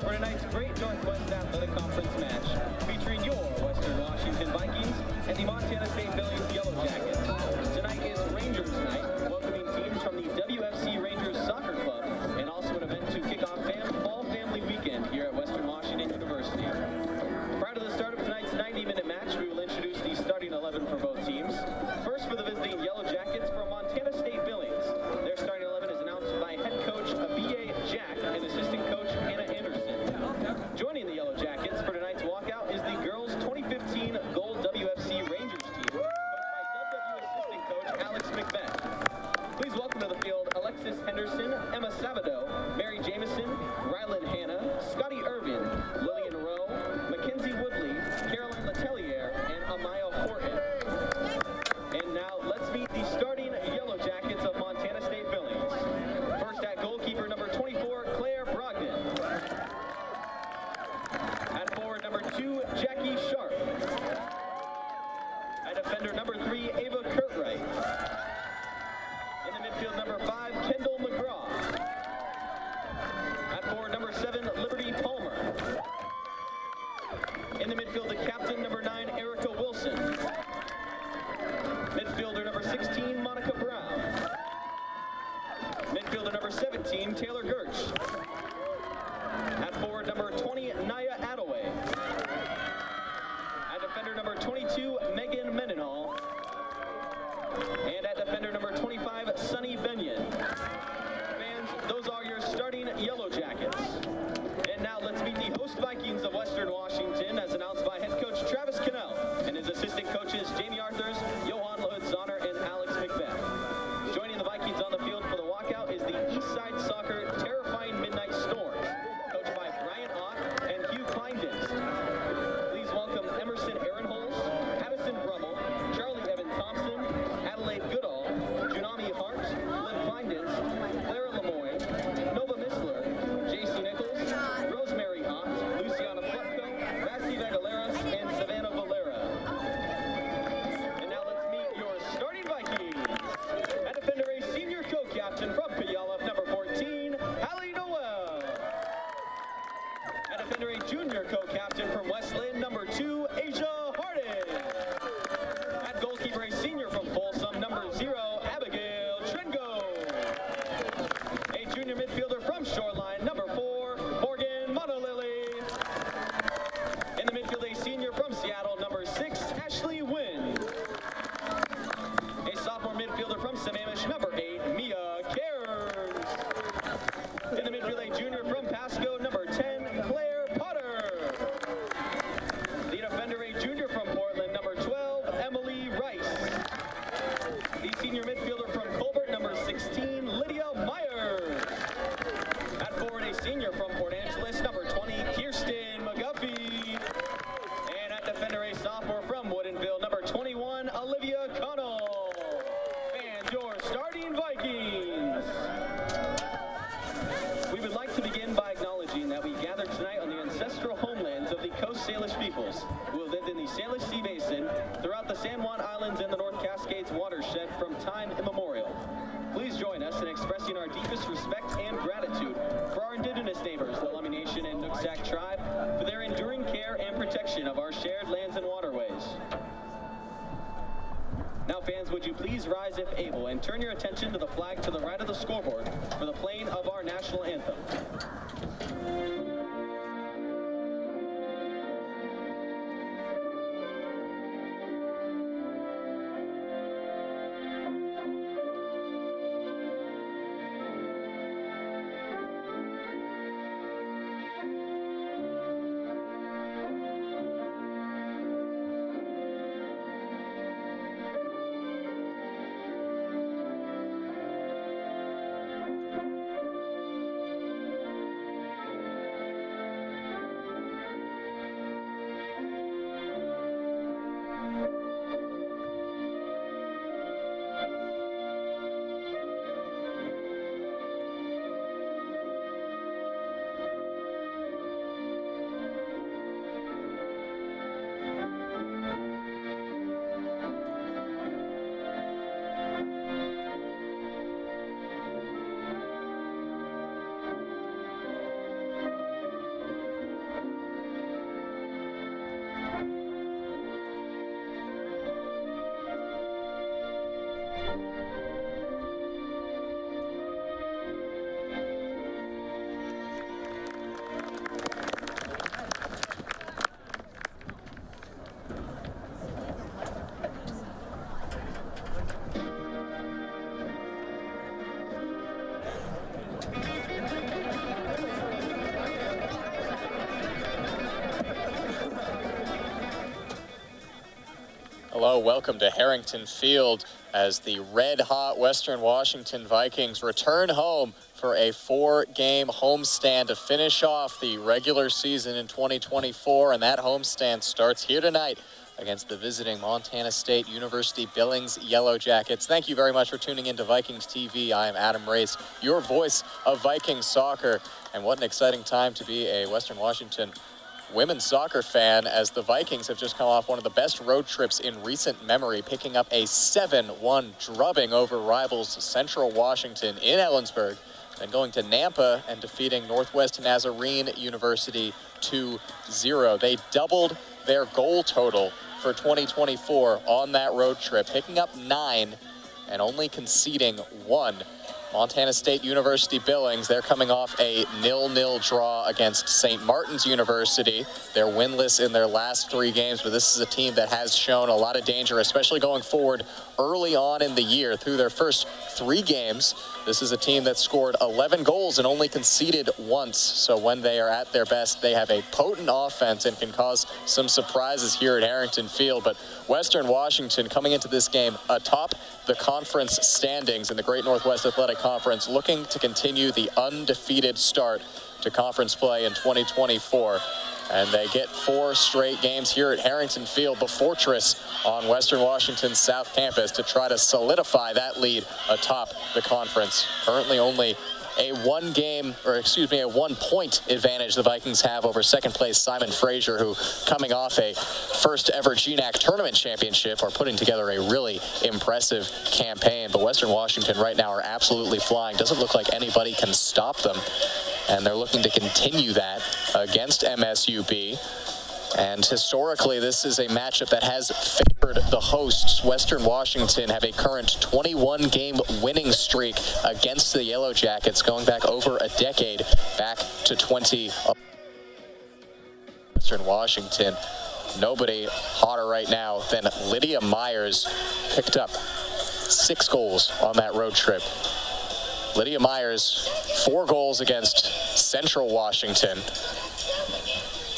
for tonight's Great Northwest Athletic Conference match featuring your Western Washington Vikings and the Montana State Billings Yellow Jackets. Tonight is Rangers night, welcoming teams from the WFC Rangers Soccer Club, and also an event to kick off Fall Family Weekend here at Western Washington University. Prior to the start of tonight's 90-minute match, we will introduce the starting 11 for both teams. First, for the visiting Yellow Jackets from Montana State Billings. Their starting 11 is announced by head coach B.A. Jack and assistant coach Anna Anderson. Joining the Yellow Jackets for tonight's walkout is the girls' 2015 Gold WFC Rangers team, coached by WWU assistant coach Alex McBeth. Please welcome to the field Alexis Henderson, Emma Sabadoh, Mary Jameson, Rylan Hanna, Scotty Irvin, Lillian Rowe, Mackenzie Woodley, Caroline Letelier, and Amaya Horton. And now let's meet the starting Yellow Jackets of Montana State Billings. First at goalkeeper number 24, Claire Brogdon. At forward number 2, Jackie Sharp. At defender number 3, Ava Kurtwright. In the midfield number 5, Kendall McGraw. At forward number 7, Liberty Palmer. In the midfield, the captain number 9, Erica Wilson. Midfielder number 16, Monica Brown. Midfielder number 17, Taylor Gertsch. At forward number 20, Naya Attaway. At defender number 22, Megan Mendenhall. And at defender number 25, Sunny Benyon. Fans, those are your starting Yellow Jackets. And now let's meet the host Vikings of Western Washington, as announced by head coach Travis Cannell and his assistant coaches Jamie Arthurs, Johan Lahud-Zahner, and Alex McBeth. Joining the Vikings on the field for the walkout is the Eastside Soccer Terrifying Midnight Storm, coached by Brian Ott and Hugh Kleindens. Please welcome Emerson Aaronholz, Addison Brummel, Charlie Evan Thompson, Adelaide Goodall, Junami Hart, Lynn Kleindens, Clara Lemoyne, Nova Missler, JC Nichols, Rosemary Ott, Luciana Plepko, Rassi Vagaleras, and Savannah Valera. And now let's meet your starting Vikings. At defender, a senior co-captain from Puyallup, number 14, Hallie Noel. At defender, a junior co-captain from Westland, number 2, Asia Hardin. At goalkeeper, a senior from Folsom, number 0, Abigail Tringo. A junior midfielder from Shoreline, number 4, Morgan Monolily. In the midfield, a senior from Seattle, number 6, Ashley Wynn. A sophomore midfielder from Sammamish, number 8, Mia Cairns. In the midfield, a junior from Pasco, number 10, Claire Potter. The defender, a junior from Portland, number 12, Emily Rice. The senior midfielder from Colbert, number 16, Lydia Myers. At forward, a senior from Port Angeles, number 20, Kirsten McGuffey. And at defender, a sophomore from Woodinville, number 21, Olivia Connell. And your starting Vikings. We would like to begin by acknowledging that we gathered tonight on the ancestral homelands of the Coast Salish peoples, who have lived in the Salish Sea Basin, throughout the San Juan Islands and the North Cascades watershed from time immemorial. Please join us in expressing our deepest respect and gratitude for our indigenous neighbors, the Lummi Nation and Nooksack tribe, for their enduring care and protection of our shared lands and waterways. Now, fans, would you please rise if able and turn your attention to the flag to the right of the scoreboard for the playing of our national anthem. Hello, welcome to Harrington Field as the red-hot Western Washington Vikings return home for a 4-game homestand to finish off the regular season in 2024, and that homestand starts here tonight against the visiting Montana State University Billings Yellow Jackets. Thank you very much for tuning in to Vikings TV. I am Adam Race, your voice of Vikings soccer, and what an exciting time to be a Western Washington women's soccer fan, as the Vikings have just come off one of the best road trips in recent memory, picking up a 7-1 drubbing over rivals Central Washington in Ellensburg, then going to Nampa and defeating Northwest Nazarene University 2-0. They doubled their goal total for 2024 on that road trip, picking up 9 and only conceding 1. Montana State University Billings, they're coming off a 0-0 draw against St. Martin's University. They're winless in their last 3 games, but this is a team that has shown a lot of danger, especially going forward early on in the year. Through their first 3 games, this is a team that scored 11 goals and only conceded once. So when they are at their best, they have a potent offense and can cause some surprises here at Harrington Field. But Western Washington coming into this game atop the conference standings in the Great Northwest Athletic Conference, looking to continue the undefeated start to conference play in 2024. And they get 4 straight games here at Harrington Field, the fortress on Western Washington's South Campus, to try to solidify that lead atop the conference. Currently only a 1-point advantage the Vikings have over second place Simon Fraser, who, coming off a first ever GNAC tournament championship, are putting together a really impressive campaign. But Western Washington right now are absolutely flying. Doesn't look like anybody can stop them, and they're looking to continue that against MSUB. And historically, this is a matchup that has favored the hosts. Western Washington have a current 21-game winning streak against the Yellow Jackets, going back over a decade, back to 20. Western Washington, nobody hotter right now than Lydia Myers, picked up 6 goals on that road trip. Lydia Myers, 4 goals against Central Washington.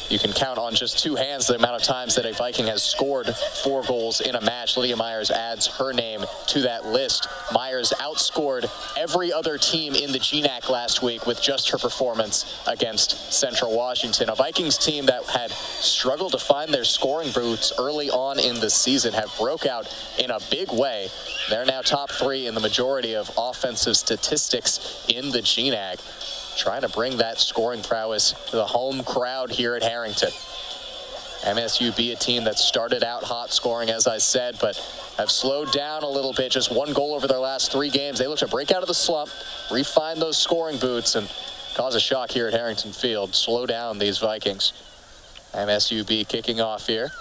You can count on just 2 hands the amount of times that a Viking has scored 4 goals in a match. Lydia Myers adds her name to that list. Myers outscored every other team in the GNAC last week with just her performance against Central Washington. A Vikings team that had struggled to find their scoring boots early on in the season have broke out in a big way. They're now top 3 in the majority of offensive statistics in the GNAC, trying to bring that scoring prowess to the home crowd here at Harrington. MSUB, a team that started out hot scoring, as I said, but have slowed down a little bit. Just 1 goal over their last 3 games. They look to break out of the slump, refine those scoring boots, and cause a shock here at Harrington Field. Slow down these Vikings. MSUB kicking off here.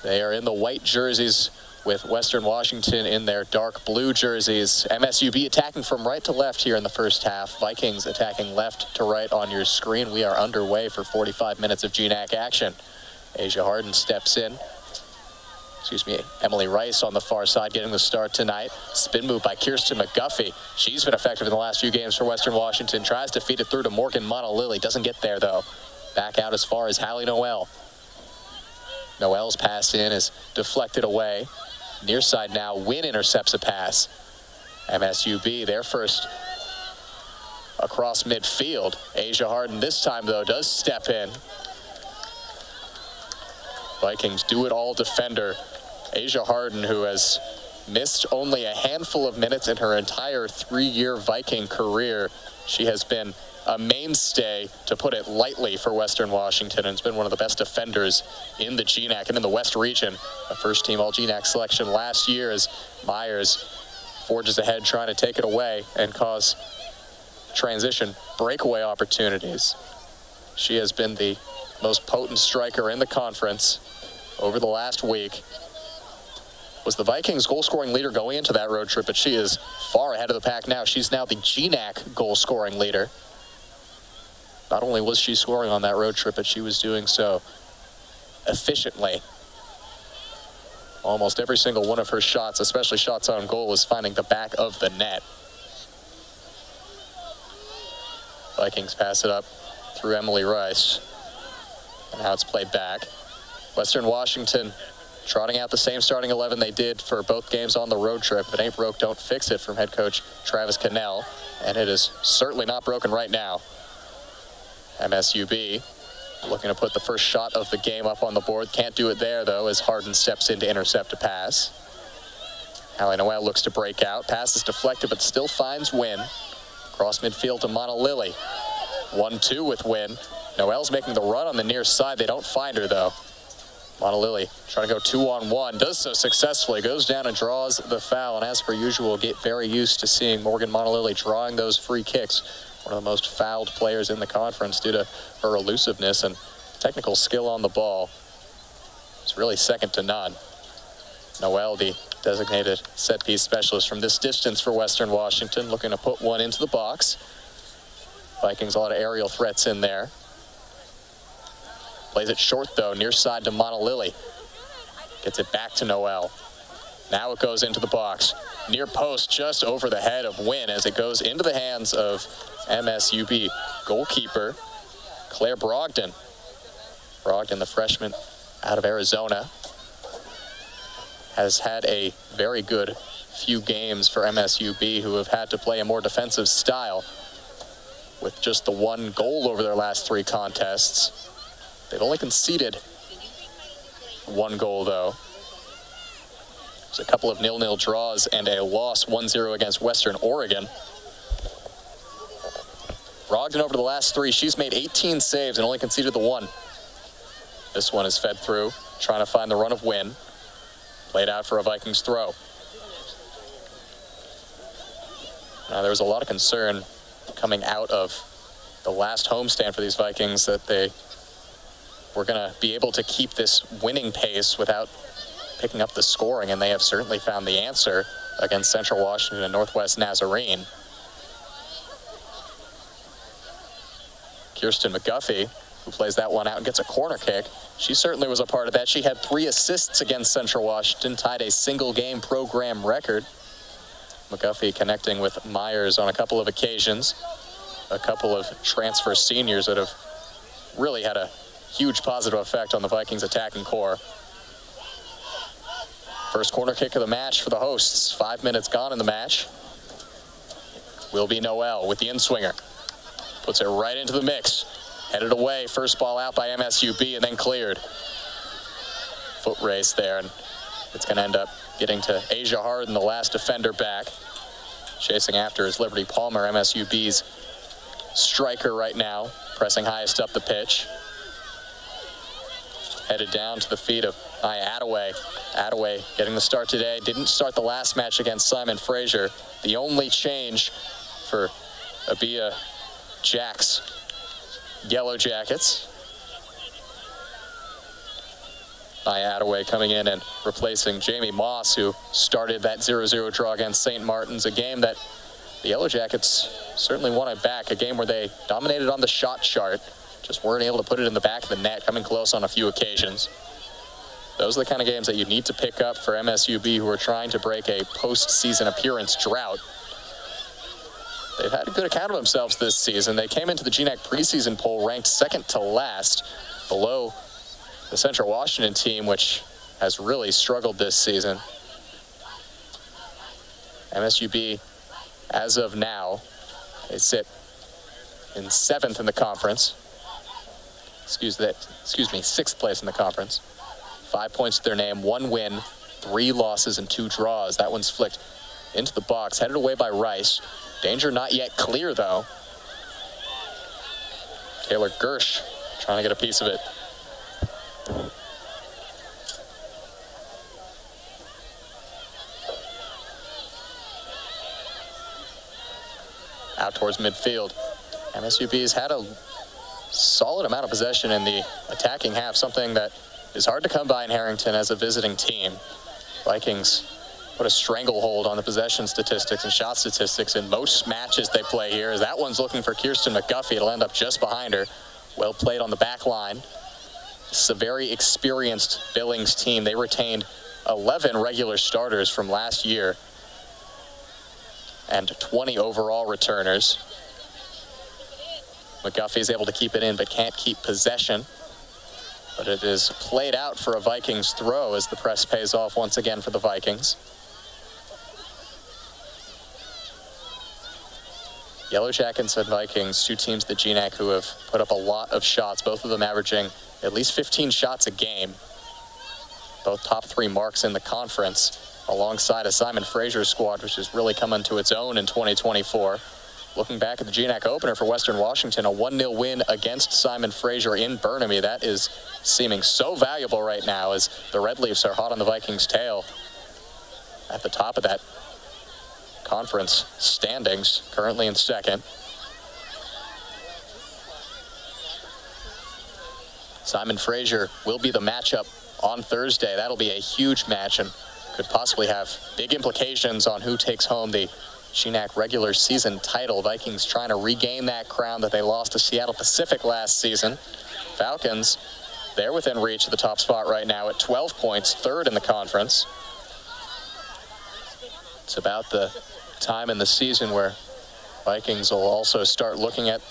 They are in the white jerseys, with Western Washington in their dark blue jerseys. MSUB attacking from right to left here in the first half. Vikings attacking left to right on your screen. We are underway for 45 minutes of GNAC action. Asia Harden steps in. Emily Rice on the far side getting the start tonight. Spin move by Kirsten McGuffey. She's been effective in the last few games for Western Washington. Tries to feed it through to Morgan Monolily. Doesn't get there, though. Back out as far as Hallie Noel. Noel's pass in is deflected away. Near side now, Wynn intercepts a pass. MSUB, their first across midfield. Asia Harden this time, though, does step in. Vikings do-it-all defender Asia Harden, who has missed only a handful of minutes in her entire 3-year Viking career. She has been a mainstay, to put it lightly, for Western Washington, and has been one of the best defenders in the GNAC and in the West region. A first-team All-GNAC selection last year, as Myers forges ahead trying to take it away and cause transition breakaway opportunities. She has been the most potent striker in the conference over the last week. Was the Vikings goal-scoring leader going into that road trip, but she is far ahead of the pack now. She's now the GNAC goal-scoring leader. Not only was she scoring on that road trip, but she was doing so efficiently. Almost every single one of her shots, especially shots on goal, was finding the back of the net. Vikings pass it up through Emily Rice. And now it's played back. Western Washington trotting out the same starting 11 they did for both games on the road trip. If it ain't broke, don't fix it, from head coach Travis Cannell. And it is certainly not broken right now. MSUB looking to put the first shot of the game up on the board. Can't do it there, though, as Harden steps in to intercept a pass. Allie Noel looks to break out. Pass is deflected, but still finds Wynn. Cross midfield to Monolili. 1-2 with Wynn. Noel's making the run on the near side. They don't find her, though. Monolili trying to go 2-on-1. Does so successfully. Goes down and draws the foul. And as per usual, get very used to seeing Morgan Monolili drawing those free kicks. One of the most fouled players in the conference due to her elusiveness and technical skill on the ball. It's really second to none. Noel, the designated set-piece specialist from this distance for Western Washington, looking to put one into the box. Vikings, a lot of aerial threats in there. Plays it short, though, near side to Monolili. Gets it back to Noel. Now it goes into the box. Near post, just over the head of Wynn as it goes into the hands of MSUB goalkeeper Claire Brogdon. Brogdon, the freshman out of Arizona, has had a very good few games for MSUB, who have had to play a more defensive style with just the one goal over their last 3 contests. They've only conceded 1 goal, though. There's a couple of 0-0 draws and a loss 1-0 against Western Oregon. Brogdon over the last 3. She's made 18 saves and only conceded the 1. This one is fed through, trying to find the run of Wynn. Played out for a Vikings throw. Now, there was a lot of concern coming out of the last homestand for these Vikings that they were going to be able to keep this winning pace without picking up the scoring, and they have certainly found the answer against Central Washington and Northwest Nazarene. Kirsten McGuffey, who plays that one out and gets a corner kick, she certainly was a part of that. She had 3 assists against Central Washington, tied a single-game program record. McGuffey connecting with Myers on a couple of occasions. A couple of transfer seniors that have really had a huge positive effect on the Vikings attacking core. First corner kick of the match for the hosts. 5 minutes gone in the match. Will be Noel with the in-swinger. Puts it right into the mix. Headed away. First ball out by MSUB and then cleared. Foot race there, and it's going to end up getting to Asia Harden, the last defender back. Chasing after is Liberty Palmer, MSUB's striker right now, pressing highest up the pitch. Headed down to the feet of Attaway. Attaway getting the start today. Didn't start the last match against Simon Fraser. The only change for Abia Jack's Yellow Jackets. Attaway coming in and replacing Jamie Moss, who started that 0-0 draw against St. Martin's, a game that the Yellow Jackets certainly wanted back, a game where they dominated on the shot chart, just weren't able to put it in the back of the net, coming close on a few occasions. Those are the kind of games that you need to pick up for MSUB, who are trying to break a postseason appearance drought. They've had a good account of themselves this season. They came into the GNAC preseason poll ranked second to last, below the Central Washington team, which has really struggled this season. MSUB, as of now, they sit in 7th in the conference. Excuse me, 6th place in the conference. 5 points to their name, 1 win, 3 losses, and 2 draws. That one's flicked into the box, headed away by Rice. Danger not yet clear, though. Taylor Gersh trying to get a piece of it. Out towards midfield. MSUB has had a solid amount of possession in the attacking half, something that is hard to come by in Harrington as a visiting team. Vikings put a stranglehold on the possession statistics and shot statistics in most matches they play here. As that one's looking for Kirsten McGuffey. It'll end up just behind her. Well played on the back line. It's a very experienced Billings team. They retained 11 regular starters from last year and 20 overall returners. McGuffey's able to keep it in but can't keep possession. But it is played out for a Vikings throw as the press pays off once again for the Vikings. Yellow Jackets and Vikings, two teams at GNAC who have put up a lot of shots, both of them averaging at least 15 shots a game. Both top 3 marks in the conference, alongside a Simon Fraser squad, which has really come into its own in 2024. Looking back at the GNAC opener for Western Washington, a 1-0 win against Simon Fraser in Burnaby. That is seeming so valuable right now as the Red Leafs are hot on the Vikings' tail at the top of that conference standings, currently in second. Simon Fraser will be the matchup on Thursday. That'll be a huge match and could possibly have big implications on who takes home the GNAC regular season title. Vikings trying to regain that crown that they lost to Seattle Pacific last season. Falcons, they're within reach of the top spot right now at 12 points, third in the conference. It's about the time in the season where Vikings will also start looking at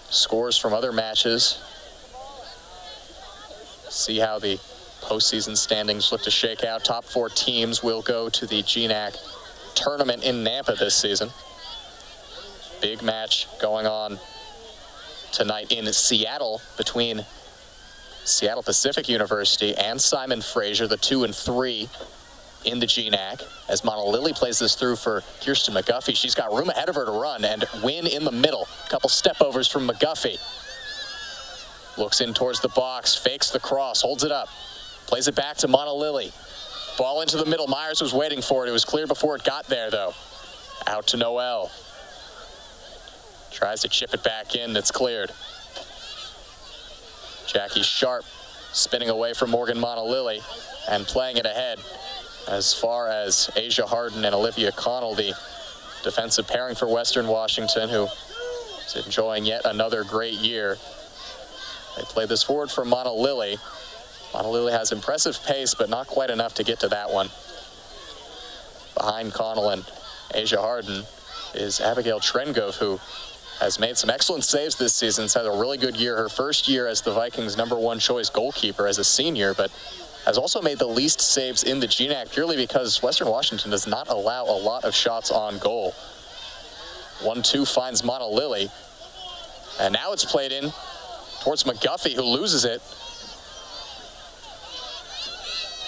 scores from other matches, see how the postseason standings look to shake out. Top 4 teams will go to the GNAC tournament in Nampa this season. Big match going on tonight in Seattle between Seattle Pacific University and Simon Fraser, the 2 and 3 in the GNAC, as Monolily plays this through for Kirsten McGuffey. She's got room ahead of her to run and win in the middle. A couple step-overs from McGuffey. Looks in towards the box, fakes the cross, holds it up, plays it back to Monolily. Ball into the middle. Myers was waiting for it. It was clear before it got there, though. Out to Noel. Tries to chip it back in. It's cleared. Jackie Sharp spinning away from Morgan Monolily and playing it ahead. As far as Asia Harden and Olivia Connell, the defensive pairing for Western Washington, who is enjoying yet another great year. They play this forward for Monolily. Monolily has impressive pace, but not quite enough to get to that one. Behind Connell and Asia Harden is Abigail Trengove, who has made some excellent saves this season. Has had a really good year. Her first year as the Vikings' #1 choice goalkeeper as a senior, but has also made the least saves in the GNAC purely because Western Washington does not allow a lot of shots on goal. 1-2 finds Monolily. And now it's played in towards McGuffey, who loses it.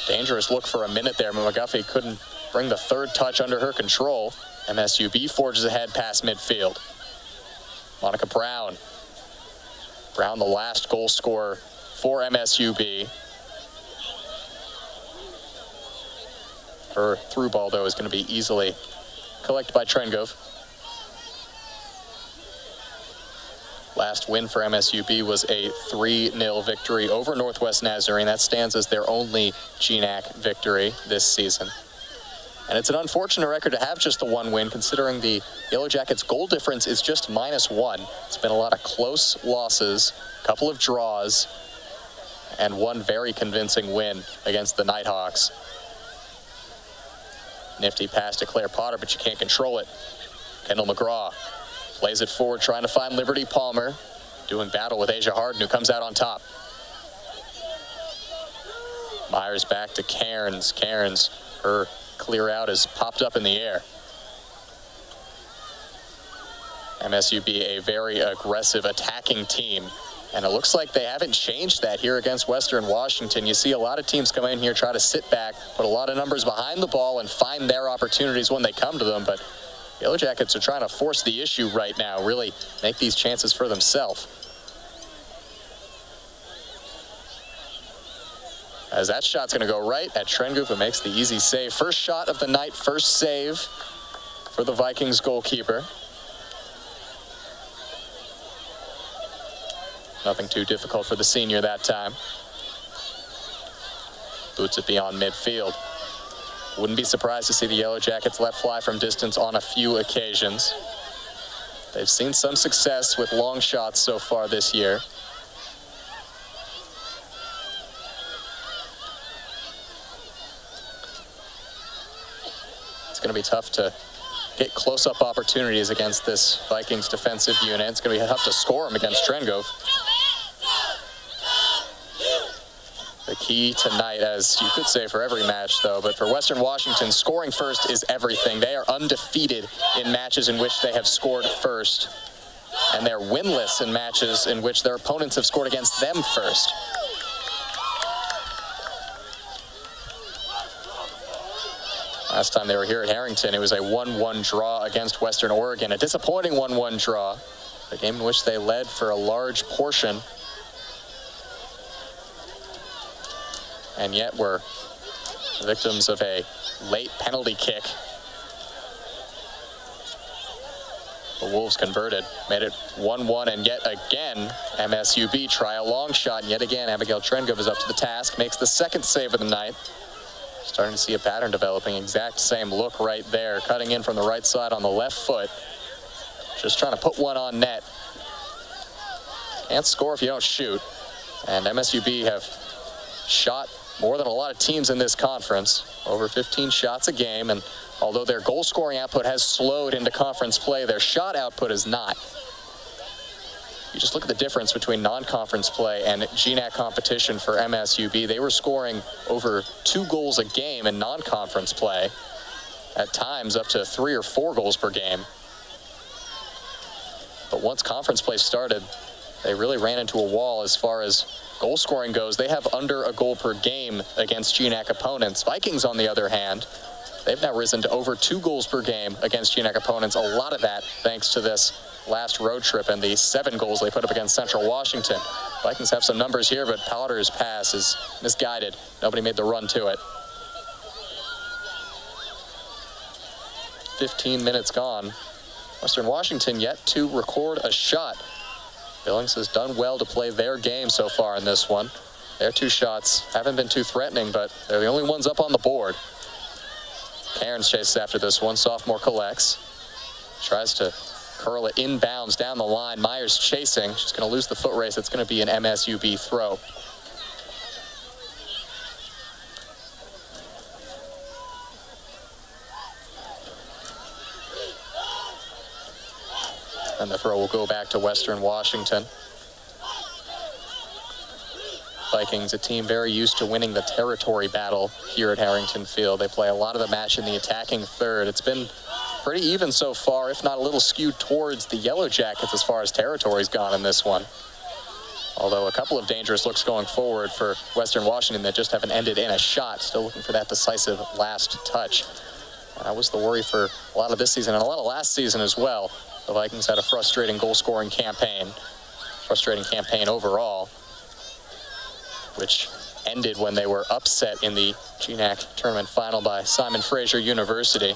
Dangerous look for a minute there, but McGuffey couldn't bring the third touch under her control. MSUB forges ahead past midfield. Monica Brown. Brown, the last goal scorer for MSUB. Her through ball, though, is going to be easily collected by Trengove. Last win for MSUB was a 3-0 victory over Northwest Nazarene. That stands as their only GNAC victory this season. And it's an unfortunate record to have just the one win, considering the Yellow Jackets' goal difference is just -1. It's been a lot of close losses, a couple of draws, and one very convincing win against the Nighthawks. Nifty pass to Claire Potter, but you can't control it. Kendall McGraw plays it forward, trying to find Liberty Palmer, doing battle with Asia Harden, who comes out on top. Myers back to Cairns. Cairns, her clear out is popped up in the air. MSUB, a very aggressive attacking team, and it looks like they haven't changed that here against Western Washington. You see a lot of teams come in here, try to sit back, put a lot of numbers behind the ball, and find their opportunities when they come to them, but Yellow Jackets are trying to force the issue right now, really make these chances for themselves. As that shot's going to go right at Trengove, who makes the easy save. First shot of the night, first save for the Vikings goalkeeper. Nothing too difficult for the senior that time. Boots it beyond midfield. Wouldn't be surprised to see the Yellow Jackets let fly from distance on a few occasions. They've seen some success with long shots so far this year. It's going to be tough to get close-up opportunities against this Vikings defensive unit. It's going to be tough to score them against Trengove. The key tonight, as you could say for every match, though, but for Western Washington, scoring first is everything. They are undefeated in matches in which they have scored first, and they're winless in matches in which their opponents have scored against them first. Last time they were here at Harrington, it was a 1-1 draw against Western Oregon, a disappointing 1-1 draw, a game in which they led for a large portion. And yet we're victims of a late penalty kick. The Wolves converted, made it 1-1, and yet again, MSUB try a long shot, and yet again, Abigail Trengove is up to the task, makes the second save of the night. Starting to see a pattern developing, exact same look right there, cutting in from the right side on the left foot. Just trying to put one on net. Can't score if you don't shoot. And MSUB have shot more than a lot of teams in this conference, over 15 shots a game, and although their goal scoring output has slowed into conference play, their shot output is not. You just look at the difference between non-conference play and GNAC competition for MSUB. They were scoring over 2 goals a game in non-conference play, at times up to 3 or 4 goals per game. But once conference play started, they really ran into a wall as far as goal scoring goes. They have under a goal per game against GNAC opponents. Vikings, on the other hand, they've now risen to over 2 goals per game against GNAC opponents. A lot of that thanks to this last road trip and the 7 goals they put up against Central Washington. Vikings have some numbers here, but Powder's pass is misguided. Nobody made the run to it. 15 minutes gone. Western Washington yet to record a shot. Billings has done well to play their game so far in this one. Their 2 shots haven't been too threatening, but they're the only ones up on the board. Cairns chases after this one. Sophomore collects. Tries to curl it inbounds down the line. Myers chasing. She's going to lose the foot race. It's going to be an MSUB throw. And the throw will go back to Western Washington. Vikings, a team very used to winning the territory battle here at Harrington Field. They play a lot of the match in the attacking third. It's been pretty even so far, if not a little skewed towards the Yellow Jackets as far as territory's gone in this one. Although a couple of dangerous looks going forward for Western Washington that just haven't ended in a shot. Still looking for that decisive last touch. And that was the worry for a lot of this season and a lot of last season as well. The Vikings had a frustrating goal-scoring campaign. Frustrating campaign overall, which ended when they were upset in the GNAC tournament final by Simon Fraser University.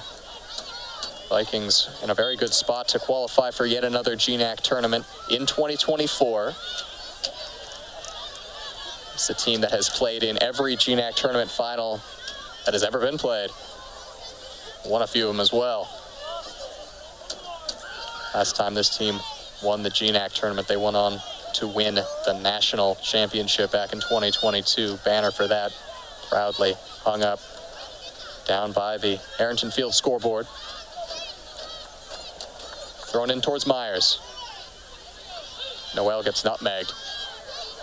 Vikings in a very good spot to qualify for yet another GNAC tournament in 2024. It's a team that has played in every GNAC tournament final that has ever been played. Won a few of them as well. Last time this team won the GNAC tournament, they went on to win the national championship back in 2022. Banner for that proudly hung up down by the Harrington Field scoreboard. Thrown in towards Myers. Noel gets nutmegged.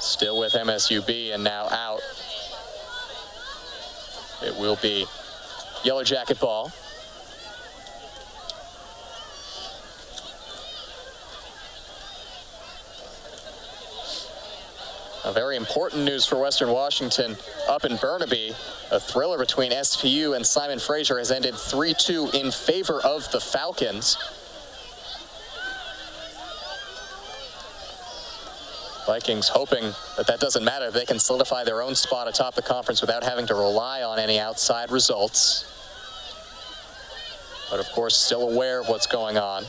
Still with MSUB and now out. It will be Yellow Jacket ball. A very important news for Western Washington up in Burnaby. A thriller between SPU and Simon Fraser has ended 3-2 in favor of the Falcons. Vikings hoping that that doesn't matter. They can solidify their own spot atop the conference without having to rely on any outside results. But of course, still aware of what's going on,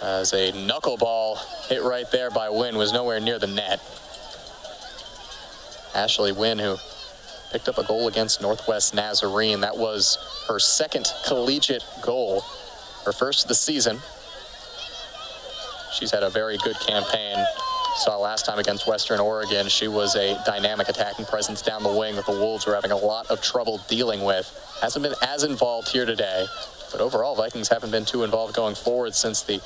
as a knuckleball hit right there by Wynn was nowhere near the net. Ashley Wynn, who picked up a goal against Northwest Nazarene. That was her second collegiate goal, her first of the season. She's had a very good campaign. Saw last time against Western Oregon, she was a dynamic attacking presence down the wing that the Wolves were having a lot of trouble dealing with. Hasn't been as involved here today, but overall Vikings haven't been too involved going forward since the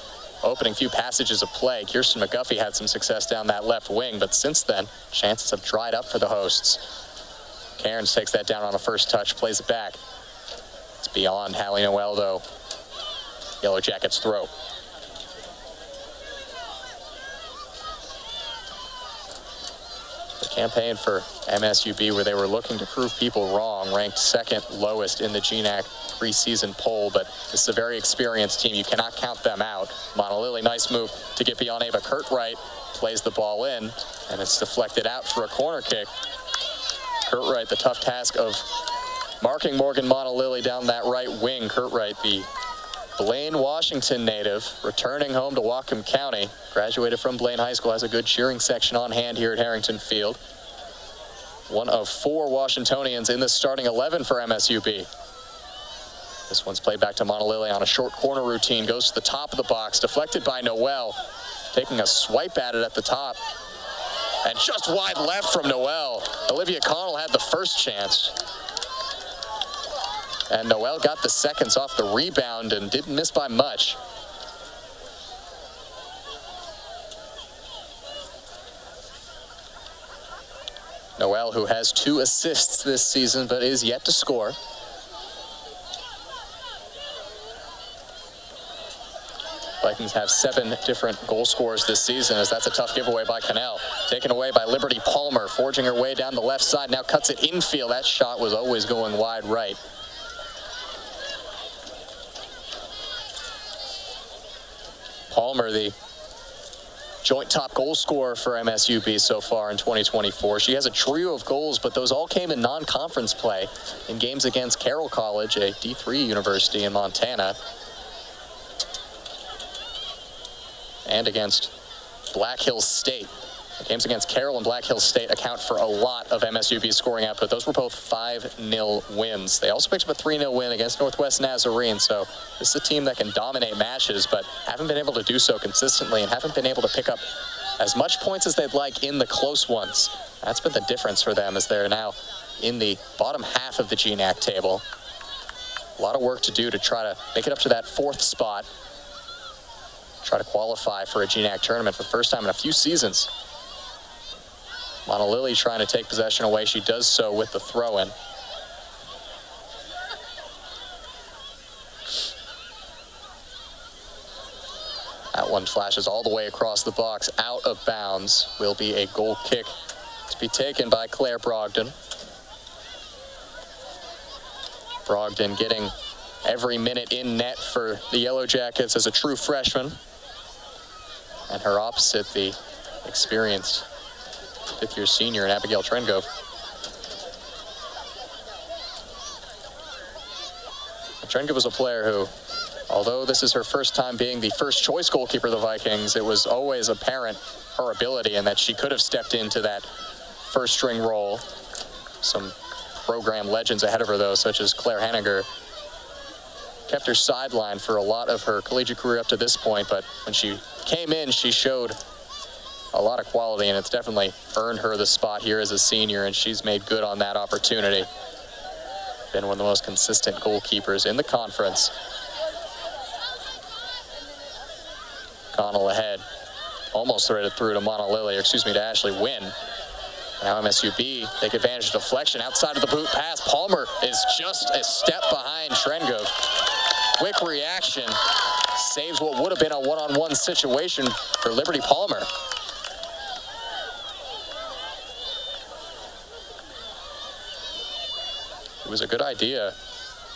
opening few passages of play. Kirsten McGuffey had some success down that left wing, but since then, chances have dried up for the hosts. Cairns takes that down on a first touch, plays it back. It's beyond Hallie Noel, though. Yellow Jackets throw. The campaign for MSUB, where they were looking to prove people wrong, ranked second lowest in the GNAC preseason poll, but this is a very experienced team. You cannot count them out. Monolily, nice move to get beyond Ava. Curtright plays the ball in, and it's deflected out for a corner kick. Curtright, the tough task of marking Morgan Monolily down that right wing. Curtright, the Blaine, Washington native, returning home to Whatcom County. Graduated from Blaine High School, has a good cheering section on hand here at Harrington Field. One of 4 Washingtonians in the starting 11 for MSUB. This one's played back to Monolily on a short corner routine. Goes to the top of the box, deflected by Noel. Taking a swipe at it at the top. And just wide left from Noel. Olivia Connell had the first chance. And Noel got the seconds off the rebound and didn't miss by much. Noel, who has 2 assists this season, but is yet to score. Vikings have 7 different goal scorers this season, as that's a tough giveaway by Cannell. Taken away by Liberty Palmer, forging her way down the left side, now cuts it infield. That shot was always going wide right. Palmer, the joint top goal scorer for MSUB so far in 2024. She has a trio of goals, but those all came in non-conference play in games against Carroll College, a D3 university in Montana, and against Black Hills State. The games against Carroll and Black Hills State account for a lot of MSUB's scoring output. Those were both 5-0 wins. They also picked up a 3-0 win against Northwest Nazarene, so this is a team that can dominate matches, but haven't been able to do so consistently and haven't been able to pick up as much points as they'd like in the close ones. That's been the difference for them, as they're now in the bottom half of the GNAC table. A lot of work to do to try to make it up to that 4th spot, try to qualify for a GNAC tournament for the first time in a few seasons. Monolily trying to take possession away. She does so with the throw-in. That one flashes all the way across the box, out of bounds. Will be a goal kick to be taken by Claire Brogdon. Brogdon getting every minute in net for the Yellow Jackets as a true freshman. And her opposite, the experienced 5th-year senior in Abigail Trengove. Trengove was a player who, although this is her first time being the first choice goalkeeper of the Vikings, it was always apparent her ability and that she could have stepped into that first string role. Some program legends ahead of her, though, such as Claire Henniger, kept her sidelined for a lot of her collegiate career up to this point, but when she came in, she showed a lot of quality, and it's definitely earned her the spot here as a senior, and she's made good on that opportunity. Been one of the most consistent goalkeepers in the conference. Connell ahead, almost threaded through to to Ashley Wynn. Now MSUB take advantage of deflection outside of the boot pass. Palmer is just a step behind Trengove. Quick reaction, saves what would have been a one-on-one situation for Liberty Palmer. It was a good idea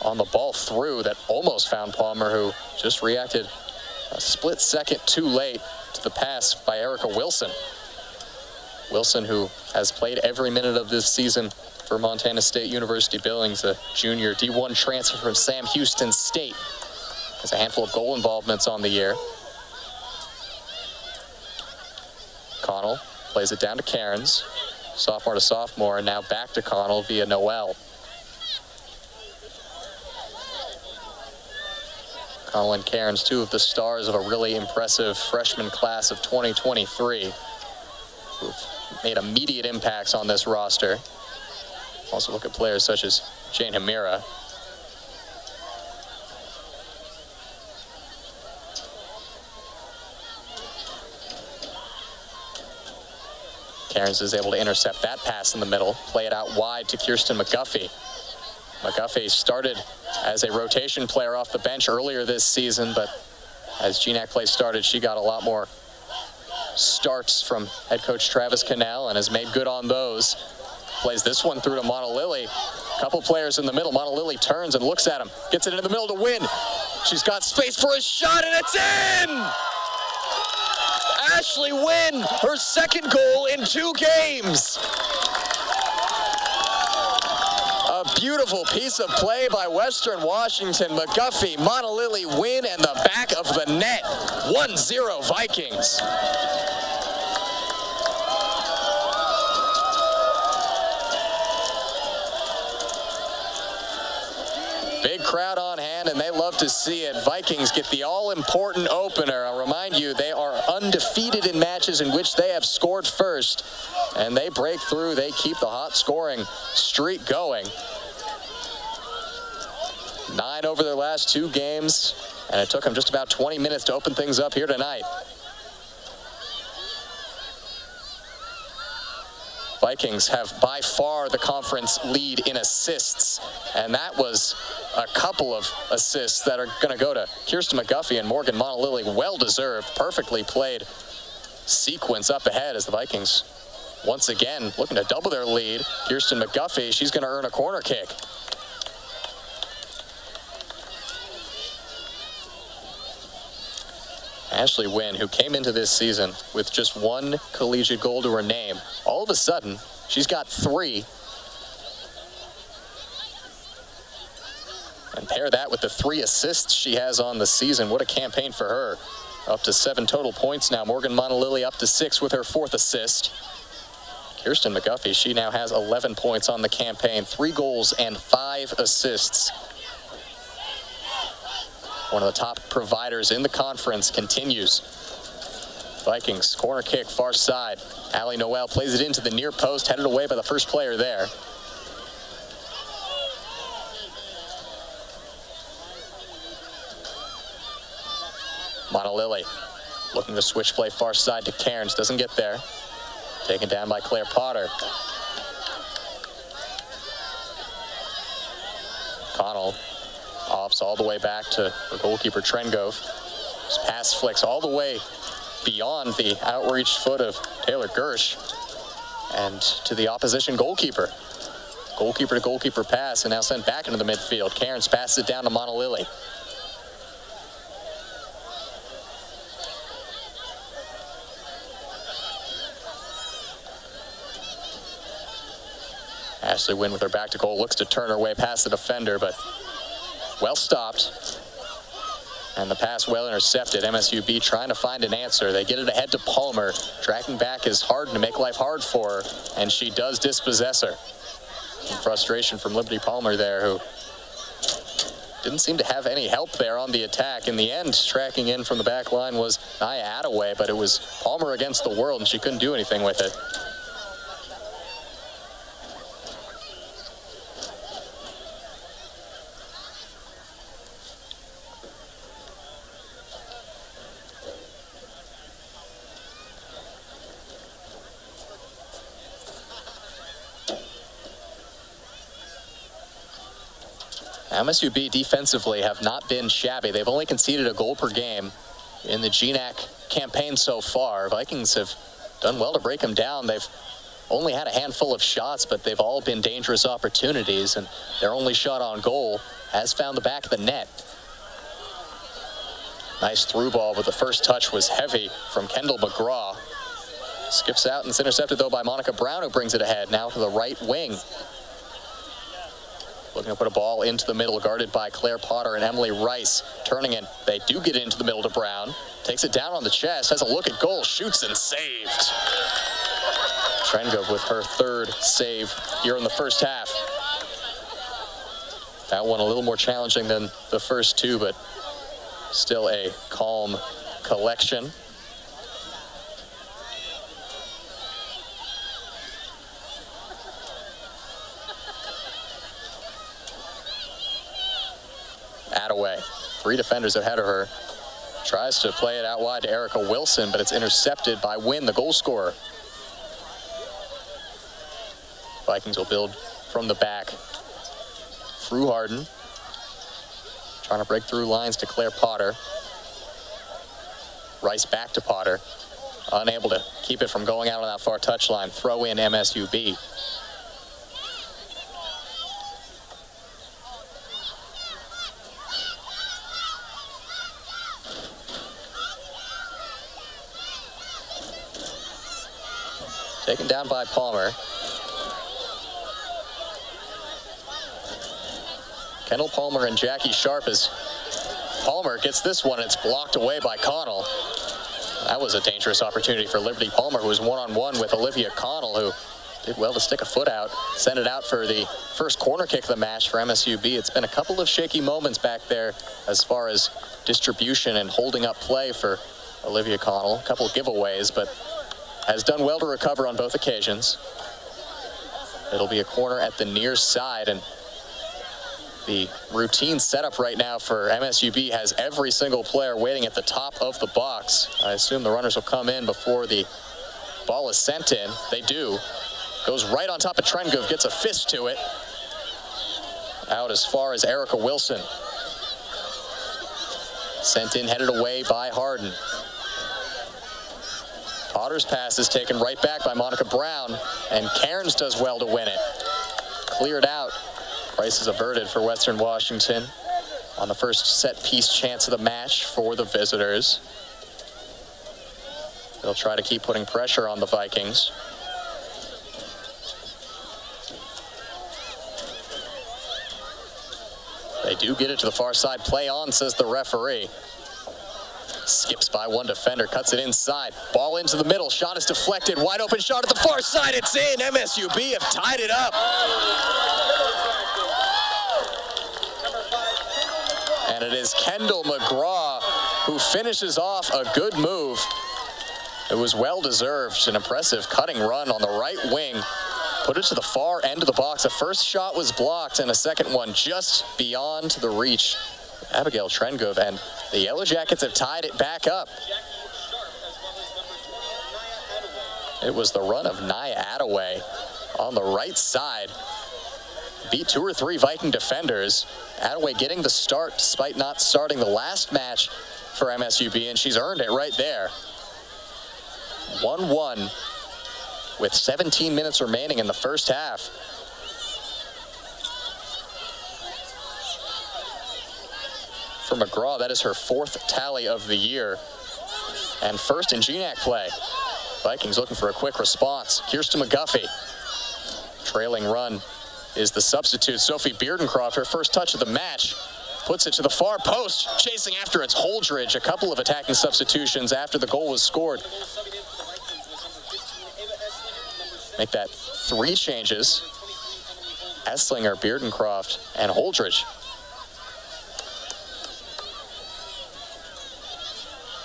on the ball through that almost found Palmer, who just reacted a split second too late to the pass by Erica Wilson. Wilson, who has played every minute of this season for Montana State University Billings, a junior D1 transfer from Sam Houston State, has a handful of goal involvements on the year. Connell plays it down to Cairns, sophomore to sophomore, and now back to Connell via Noel. Connell and Cairns, 2 of the stars of a really impressive freshman class of 2023, who've made immediate impacts on this roster. Also look at players such as Jane Hamira. Cairns is able to intercept that pass in the middle, play it out wide to Kirsten McGuffey. McGuffey started as a rotation player off the bench earlier this season, but as GNAC play started, she got a lot more starts from head coach Travis Cannell and has made good on those. Plays this one through to Montalili. Couple players in the middle. Montalili turns and looks at him. Gets it into the middle to win. She's got space for a shot, and it's in! Ashley Wynn, her second goal in 2 games. A beautiful piece of play by Western Washington. McGuffey, Montalili, Wynn, and the back of the net. 1-0 Vikings. Big crowd on hand, and they love to see it. Vikings get the all-important opener. I'll remind you, they are undefeated in matches in which they have scored first, and they break through. They keep the hot scoring streak going. 9 over their last 2 games, and it took them just about 20 minutes to open things up here tonight. Vikings have by far the conference lead in assists, and that was a couple of assists that are going to go to Kirsten McGuffey and Morgan Montalili. Well-deserved, perfectly played sequence up ahead as the Vikings once again looking to double their lead. Kirsten McGuffey, she's going to earn a corner kick. Ashley Wynn, who came into this season with just 1 collegiate goal to her name, all of a sudden, she's got 3. And pair that with the 3 assists she has on the season. What a campaign for her. Up to 7 total points now. Morgan Montalili up to 6 with her 4th assist. Kirsten McGuffey, she now has 11 points on the campaign, 3 goals and 5 assists. One of the top providers in the conference continues. Vikings, corner kick, far side. Allie Noel plays it into the near post, headed away by the first player there. Montalili looking to switch play far side to Cairns, doesn't get there. Taken down by Claire Potter. Connell offs all the way back to her goalkeeper Trengove. This pass flicks all the way beyond the outreached foot of Taylor Gersh and to the opposition goalkeeper. Goalkeeper to goalkeeper pass, and now sent back into the midfield. Cairns passes it down to Montalili. Ashley Wynn with her back to goal, looks to turn her way past the defender, but well stopped. And the pass well intercepted. MSUB trying to find an answer. They get it ahead to Palmer. Tracking back is hard to make life hard for her, and she does dispossess her. Some frustration from Liberty Palmer there, who didn't seem to have any help there on the attack. In the end, tracking in from the back line was Nia Attaway, but it was Palmer against the world, and she couldn't do anything with it. MSUB defensively have not been shabby. They've only conceded a goal per game in the GNAC campaign so far. Vikings have done well to break them down. They've only had a handful of shots, but they've all been dangerous opportunities, and their only shot on goal has found the back of the net. Nice through ball, but the first touch was heavy from Kendall McGraw. Skips out, and it's intercepted, though, by Monica Brown, who brings it ahead now to the right wing. Looking to put a ball into the middle, guarded by Claire Potter and Emily Rice. Turning it, they do get it into the middle to Brown. Takes it down on the chest, has a look at goal, shoots and saved. Trengove with her 3rd save here in the first half. That one a little more challenging than the first 2, but still a calm collection. Attaway, 3 defenders ahead of her. Tries to play it out wide to Erica Wilson, but it's intercepted by Wynn, the goal scorer. Vikings will build from the back through Harden. Trying to break through lines to Claire Potter. Rice back to Potter. Unable to keep it from going out on that far touchline. Throw in MSUB. Taken down by Palmer. Kendall Palmer and Jackie Sharp as Palmer gets this one. It's blocked away by Connell. That was a dangerous opportunity for Liberty Palmer, who was one-on-one with Olivia Connell, who did well to stick a foot out, send it out for the first corner kick of the match for MSUB. It's been a couple of shaky moments back there as far as distribution and holding up play for Olivia Connell. A couple of giveaways, but has done well to recover on both occasions. It'll be a corner at the near side, and the routine setup right now for MSUB has every single player waiting at the top of the box. I assume the runners will come in before the ball is sent in. They do. Goes right on top of Trengove, gets a fist to it. Out as far as Erica Wilson. Sent in, headed away by Harden. Potter's pass is taken right back by Monica Brown, and Cairns does well to win it. Cleared out. Price is averted for Western Washington on the first set piece chance of the match for the visitors. They'll try to keep putting pressure on the Vikings. They do get it to the far side. Play on, says the referee. Skips by one defender, cuts it inside. Ball into the middle, shot is deflected. Wide open shot at the far side, it's in. MSUB have tied it up. And it is Kendall McGraw who finishes off a good move. It was well-deserved, an impressive cutting run on the right wing. Put it to the far end of the box. The first shot was blocked, and a second one just beyond the reach. Abigail Trengove, and the Yellow Jackets have tied it back up. It was the run of Nia Attaway on the right side. Beat 2 or 3 Viking defenders. Attaway getting the start despite not starting the last match for MSUB, and she's earned it right there. 1-1 with 17 minutes remaining in the first half. For McGraw, that is her 4th tally of the year, and first in GNAC play. Vikings looking for a quick response. Kirsten McGuffey. Trailing run is the substitute, Sophie Beardencroft. Her first touch of the match. Puts it to the far post. Chasing after it's Holdridge. A couple of attacking substitutions after the goal was scored. Make that 3 changes. Esslinger, Beardencroft, and Holdridge.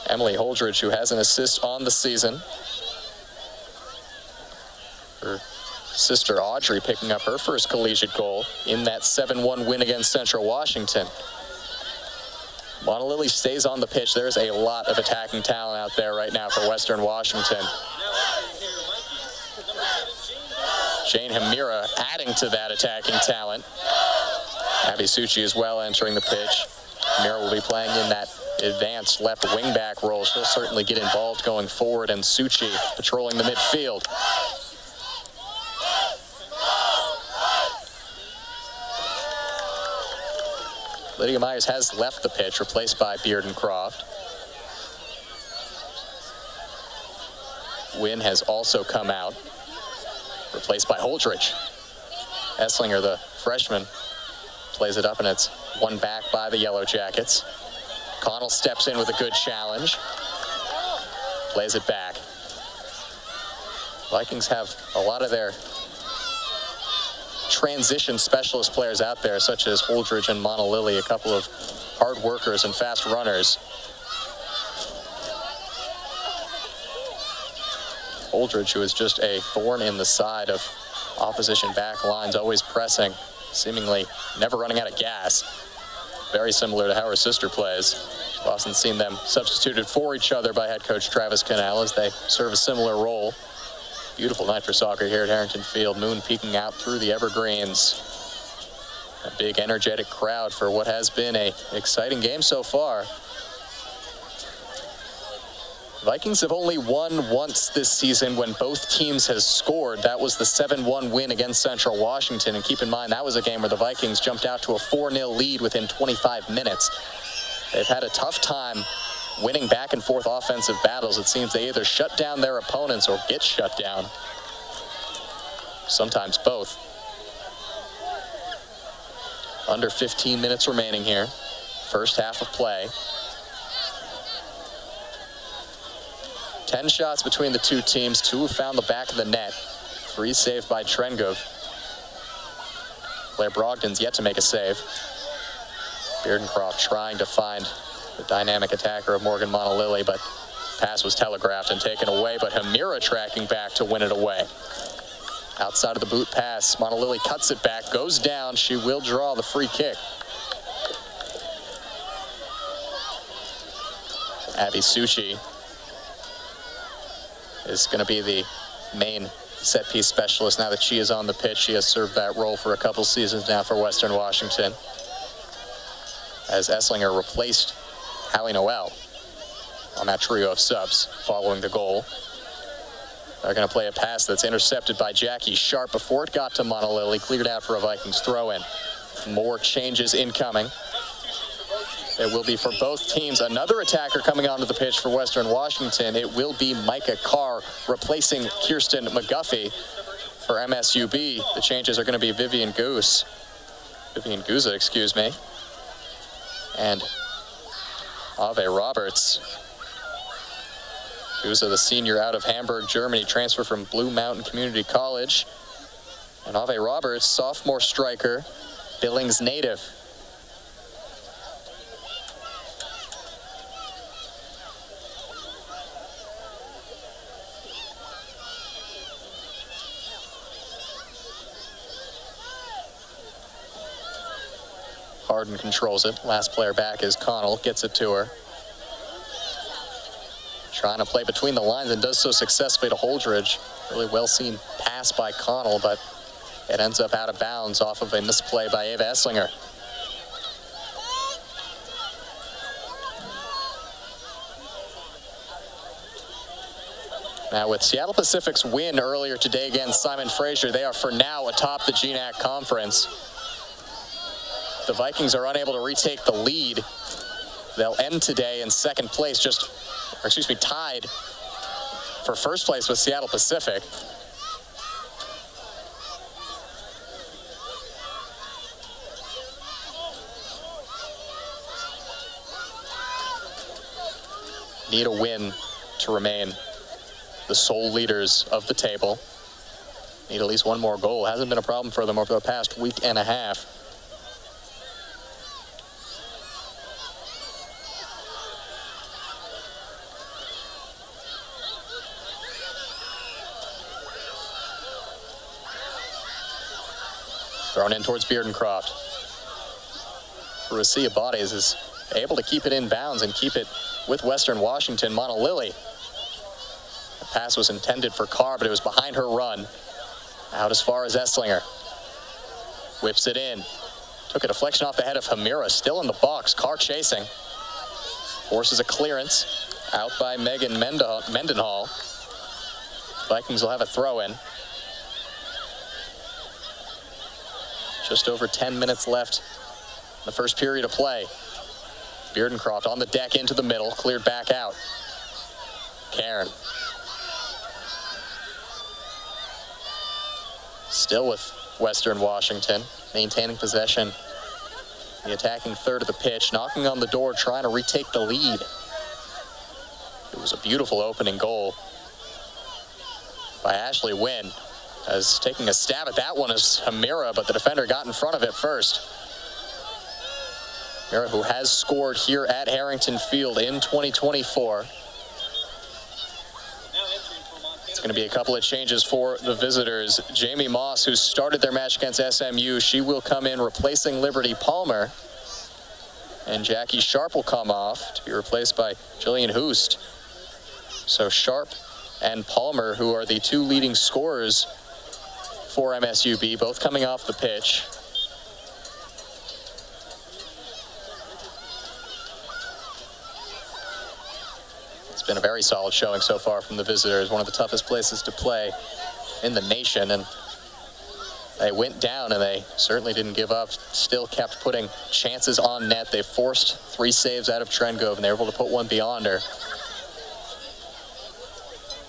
Emily Holdridge, who has an assist on the season. Her sister Audrey picking up her first collegiate goal in that 7-1 win against Central Washington. Monalili stays on the pitch. There's a lot of attacking talent out there right now for Western Washington. Jane Hamira adding to that attacking talent. Abby Suchi as well entering the pitch. Hamira will be playing in that advanced left wingback role. She'll certainly get involved going forward, and Suchi patrolling the midfield. Lydia Myers has left the pitch, replaced by Beardencroft. Wynn has also come out, replaced by Holdridge. Esslinger, the freshman, plays it up, and it's won back by the Yellow Jackets. Connell steps in with a good challenge. Plays it back. Vikings have a lot of their transition specialist players out there, such as Holdridge and Monalili, a couple of hard workers and fast runners. Holdridge, who is just a thorn in the side of opposition back lines, always pressing, seemingly never running out of gas. Very similar to how her sister plays. We've often seen them substituted for each other by head coach Travis Cannell as they serve a similar role. Beautiful night for soccer here at Harrington Field. Moon peeking out through the evergreens. A big energetic crowd for what has been an exciting game so far. Vikings have only won once this season when both teams have scored. That was the 7-1 win against Central Washington. And keep in mind, that was a game where the Vikings jumped out to a 4-0 lead within 25 minutes. They've had a tough time winning back and forth offensive battles. It seems they either shut down their opponents or get shut down. Sometimes both. Under 15 minutes remaining here. First half of play. 10 shots between the two teams. 2 have found the back of the net. 3 saved by Trengove. Blair Brogdon's yet to make a save. Beardencroft trying to find the dynamic attacker of Morgan Montalili, but pass was telegraphed and taken away, but Hamira tracking back to win it away. Outside of the boot pass, Montalili cuts it back, goes down. She will draw the free kick. Abby Suchi is going to be the main set piece specialist now that she is on the pitch. She has served that role for a couple seasons now for Western Washington, as Esslinger replaced Hallie Noel on that trio of subs following the goal. They're going to play a pass that's intercepted by Jackie Sharp before it got to Montalili, cleared out for a Vikings throw-in. More changes incoming. It will be for both teams. Another attacker coming onto the pitch for Western Washington. It will be Micah Carr replacing Kirsten McGuffey for MSUB. The changes are going to be Vivian Guza, and Ave Roberts. Guza, the senior out of Hamburg, Germany, transfer from Blue Mountain Community College. And Ave Roberts, sophomore striker, Billings native. Harden controls it. Last player back is Connell, gets it to her. Trying to play between the lines and does so successfully to Holdridge. Really well seen pass by Connell, but it ends up out of bounds off of a misplay by Ava Esslinger. Now with Seattle Pacific's win earlier today against Simon Fraser, they are for now atop the GNAC Conference. The Vikings are unable to retake the lead. They'll end today in second place, tied for first place with Seattle Pacific. Need a win to remain the sole leaders of the table. Need at least one more goal. Hasn't been a problem for them over the past week and a half. Thrown in towards Beardencroft. Racia Bodies is able to keep it in bounds and keep it with Western Washington. Montalili. The pass was intended for Carr, but it was behind her run. Out as far as Esslinger. Whips it in. Took a deflection off the head of Hamira. Still in the box. Carr chasing. Forces a clearance. Out by Megan Mendenhall. Vikings will have a throw-in. Just over 10 minutes left in the first period of play. Beardencroft on the deck into the middle, cleared back out. Karen. Still with Western Washington, maintaining possession. The attacking third of the pitch, knocking on the door, trying to retake the lead. It was a beautiful opening goal by Ashley Wynn. As taking a stab at that one is Hamira, but the defender got in front of it first. Hamira, who has scored here at Harrington Field in 2024. It's going to be a couple of changes for the visitors. Jamie Moss, who started their match against SMU, she will come in replacing Liberty Palmer. And Jackie Sharp will come off to be replaced by Jillian Hoost. So Sharp and Palmer, who are the two leading scorers for MSUB, both coming off the pitch. It's been a very solid showing so far from the visitors, one of the toughest places to play in the nation, and they went down and they certainly didn't give up, still kept putting chances on net. They forced 3 saves out of Trengove and they were able to put one beyond her.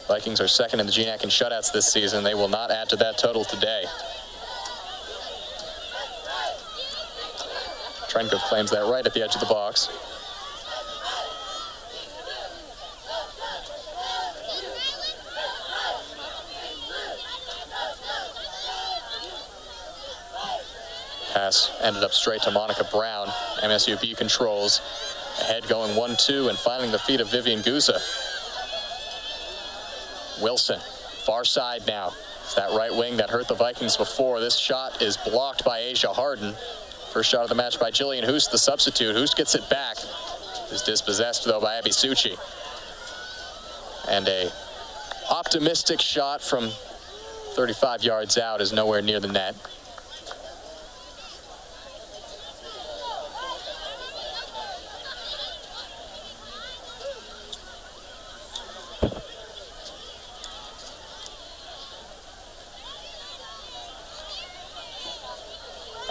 Vikings are second in the GNAC in shutouts this season. They will not add to that total today. Trengove claims that right at the edge of the box. Pass ended up straight to Monica Brown. MSUB controls. Ahead going 1-2 and finding the feet of Vivian Guza. Wilson, far side now. It's that right wing that hurt the Vikings before. This shot is blocked by Asia Harden. First shot of the match by Jillian Hoost, the substitute. Hoost gets it back. Is dispossessed, though, by Abby Suchi. And a optimistic shot from 35 yards out is nowhere near the net.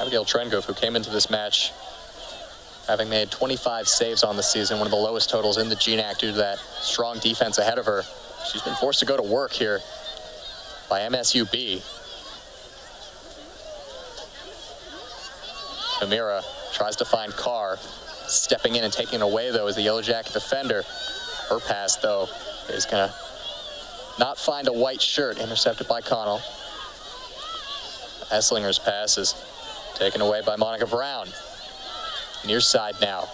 Abigail Trengove, who came into this match having made 25 saves on the season, one of the lowest totals in the GNAC due to that strong defense ahead of her. She's been forced to go to work here by MSUB. Amira tries to find Carr. Stepping in and taking it away, though, is the Yellow Jacket defender. Her pass, though, is going to not find a white shirt, intercepted by Connell. Esslinger's pass is taken away by Monica Brown. Near side now.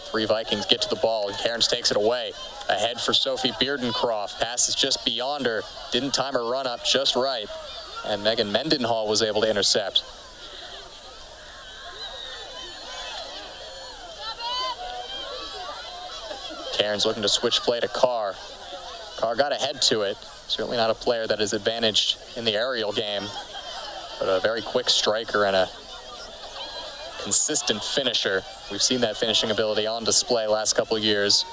3 Vikings get to the ball, and Cairns takes it away. Ahead for Sophie Beardencroft. Pass is just beyond her. Didn't time her run up just right. And Megan Mendenhall was able to intercept. Cairns looking to switch play to Carr. Carr got ahead to it. Certainly not a player that is advantaged in the aerial game, but a very quick striker and a consistent finisher. We've seen that finishing ability on display last couple of years.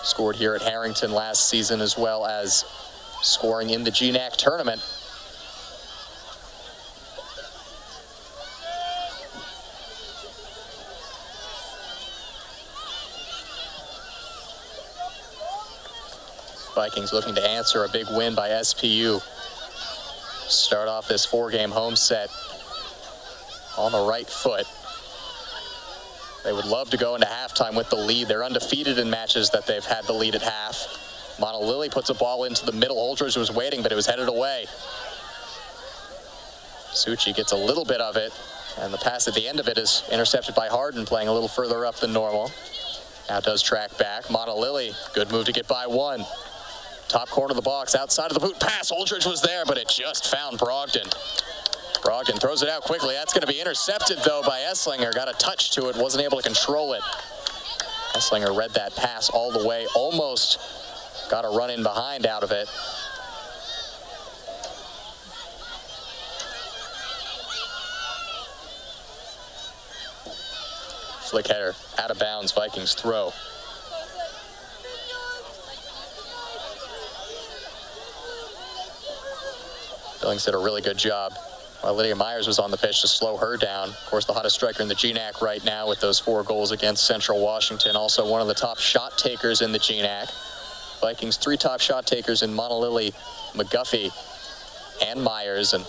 Scored here at Harrington last season, as well as scoring in the GNAC tournament. Vikings looking to answer a big win by SPU. Start off this 4-game home set on the right foot. They would love to go into halftime with the lead. They're undefeated in matches that they've had the lead at half. Montalili puts a ball into the middle. Holdridge was waiting, but it was headed away. Suchi gets a little bit of it, and the pass at the end of it is intercepted by Harden, playing a little further up than normal. Now does track back. Montalili, good move to get by one. Top corner of the box, outside of the boot pass. Holdridge was there, but it just found Brogdon. Brogdon throws it out quickly. That's going to be intercepted, though, by Esslinger. Got a touch to it, wasn't able to control it. Esslinger read that pass all the way, almost got a run in behind out of it. Flick header, out of bounds, Vikings throw. Billings did a really good job while Lydia Myers was on the pitch to slow her down. Of course, the hottest striker in the GNAC right now with those 4 goals against Central Washington. Also one of the top shot takers in the GNAC. Vikings 3 top shot takers in Montalili, McGuffey, and Myers. And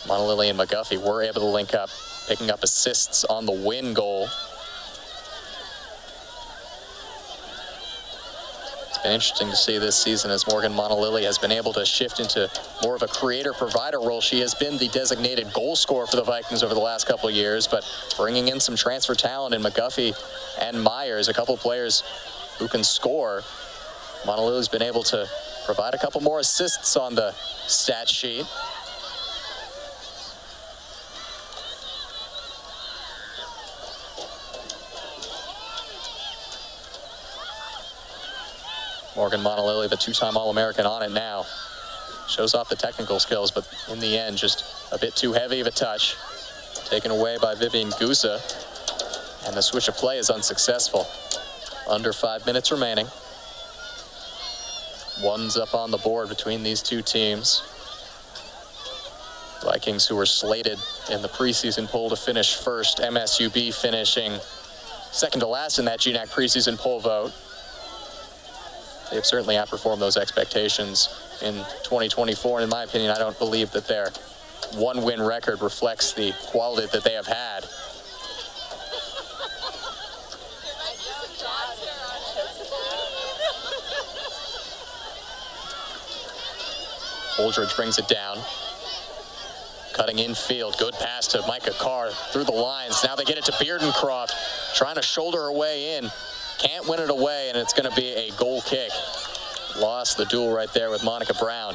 Montalili and McGuffey were able to link up, picking up assists on the win goal. It's been interesting to see this season as Morgan Montalili has been able to shift into more of a creator-provider role. She has been the designated goal scorer for the Vikings over the last couple of years, but bringing in some transfer talent in McGuffey and Myers, a couple players who can score. Montalili's been able to provide a couple more assists on the stat sheet. Morgan Monolilly, the two-time All-American, on it now. Shows off the technical skills, but in the end, just a bit too heavy of a touch. Taken away by Vivian Guza, and the switch of play is unsuccessful. Under 5 minutes remaining. One's up on the board between these two teams. Vikings, who were slated in the preseason poll to finish first, MSUB finishing second to last in that GNAC preseason poll vote. They've certainly outperformed those expectations in 2024. And in my opinion, I don't believe that their one-win record reflects the quality that they have had. Holdridge brings it down. Cutting infield, good pass to Micah Carr through the lines. Now they get it to Beardencroft, trying to shoulder her way in. Can't win it away, and it's going to be a goal kick. Lost the duel right there with Monica Brown.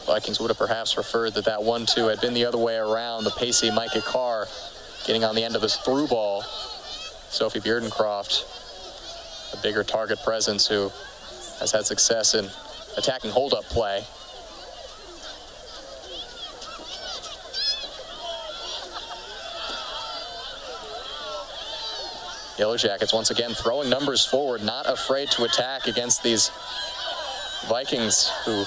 Vikings would have perhaps preferred that 1-2 had been the other way around. The pacey Micah Carr getting on the end of his through ball. Sophie Beardencroft, a bigger target presence who has had success in attacking hold-up play. Yellow Jackets once again throwing numbers forward, not afraid to attack against these Vikings who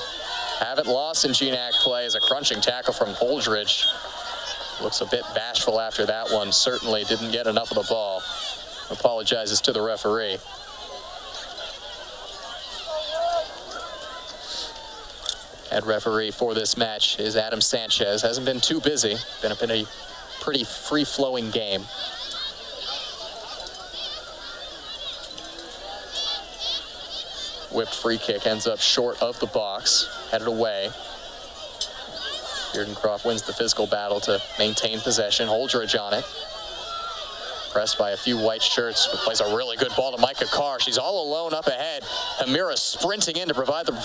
haven't lost in GNAC play. As a crunching tackle from Holdridge. Looks a bit bashful after that one. Certainly didn't get enough of the ball. Apologizes to the referee. Head referee for this match is Adam Sanchez. Hasn't been too busy. Been a pretty free-flowing game. Whipped free kick ends up short of the box. Headed away. Beardencroft wins the physical battle to maintain possession. Holdridge on it. Pressed by a few white shirts, but plays a really good ball to Micah Carr. She's all alone up ahead. Hamira sprinting in to provide the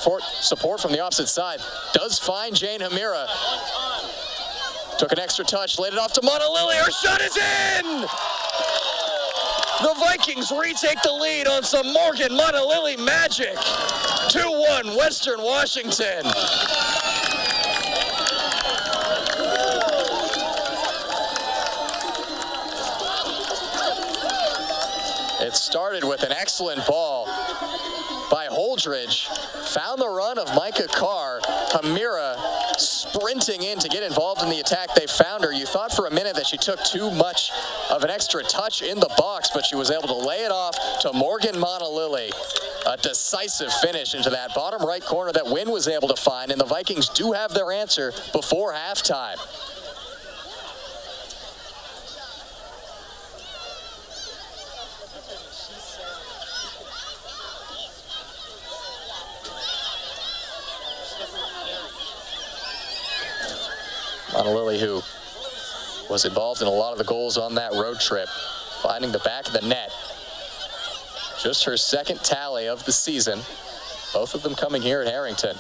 support from the opposite side. Does find Jane Hamira. Took an extra touch, laid it off to Monolilly. Her shot is in! The Vikings retake the lead on some Morgan Monolilly magic. 2-1 Western Washington. It started with an excellent ball by Holdridge. Found the run of Micah Carr. Hamira sprinting in to get involved in the attack. They found her. You thought for a minute that she took too much of an extra touch in the box, but she was able to lay it off to Morgan Monolilly. A decisive finish into that bottom right corner that Wynn was able to find, and the Vikings do have their answer before halftime. Monolilly, who was involved in a lot of the goals on that road trip, finding the back of the net. Just her second tally of the season, both of them coming here at Harrington.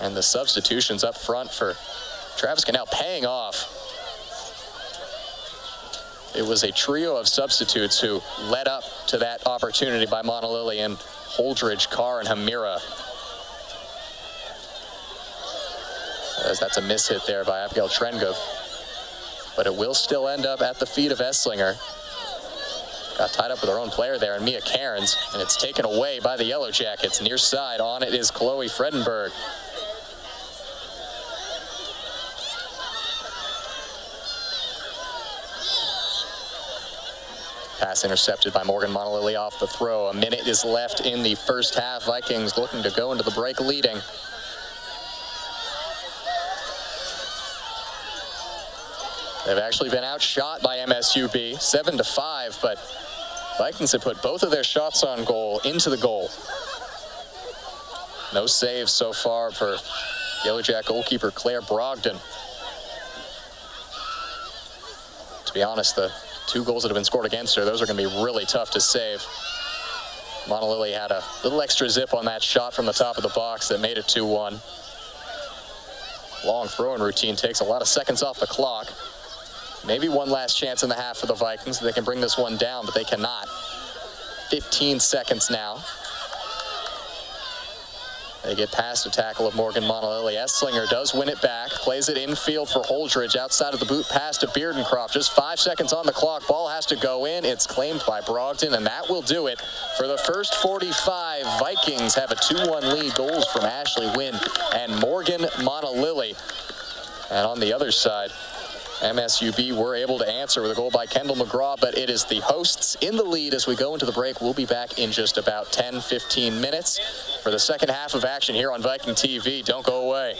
And the substitutions up front for Travis Canal paying off. It was a trio of substitutes who led up to that opportunity by Monolilly and Holdridge, Carr, and Hamira. As that's a miss hit there by Abigail Trengov. But it will still end up at the feet of Esslinger. Got tied up with her own player there, and Mia Cairns, and it's taken away by the Yellow Jackets. Near side, on it is Chloe Fredenberg. Pass intercepted by Morgan Monolilly off the throw. A minute is left in the first half. Vikings looking to go into the break leading. They've actually been outshot by MSUB, 7-5, but Vikings have put both of their shots on goal into the goal. No saves so far for Yellow Jack goalkeeper Claire Brogdon. To be honest, the 2 goals that have been scored against her, those are going to be really tough to save. Monolilly had a little extra zip on that shot from the top of the box that made it 2-1. Long throwing routine takes a lot of seconds off the clock. Maybe one last chance in the half for the Vikings. They can bring this one down, but they cannot. 15 seconds now. They get past a tackle of Morgan Monalili. Esslinger does win it back, plays it infield for Holdridge, outside of the boot pass to Beardencroft. Just 5 seconds on the clock. Ball has to go in. It's claimed by Brogdon, and that will do it for the first 45. Vikings have a 2-1 lead. Goals from Ashley Wynn and Morgan Monalili. And on the other side, MSUB were able to answer with a goal by Kendall McGraw, but it is the hosts in the lead as we go into the break. We'll be back in just about 10-15 minutes for the second half of action here on Viking TV. Don't go away.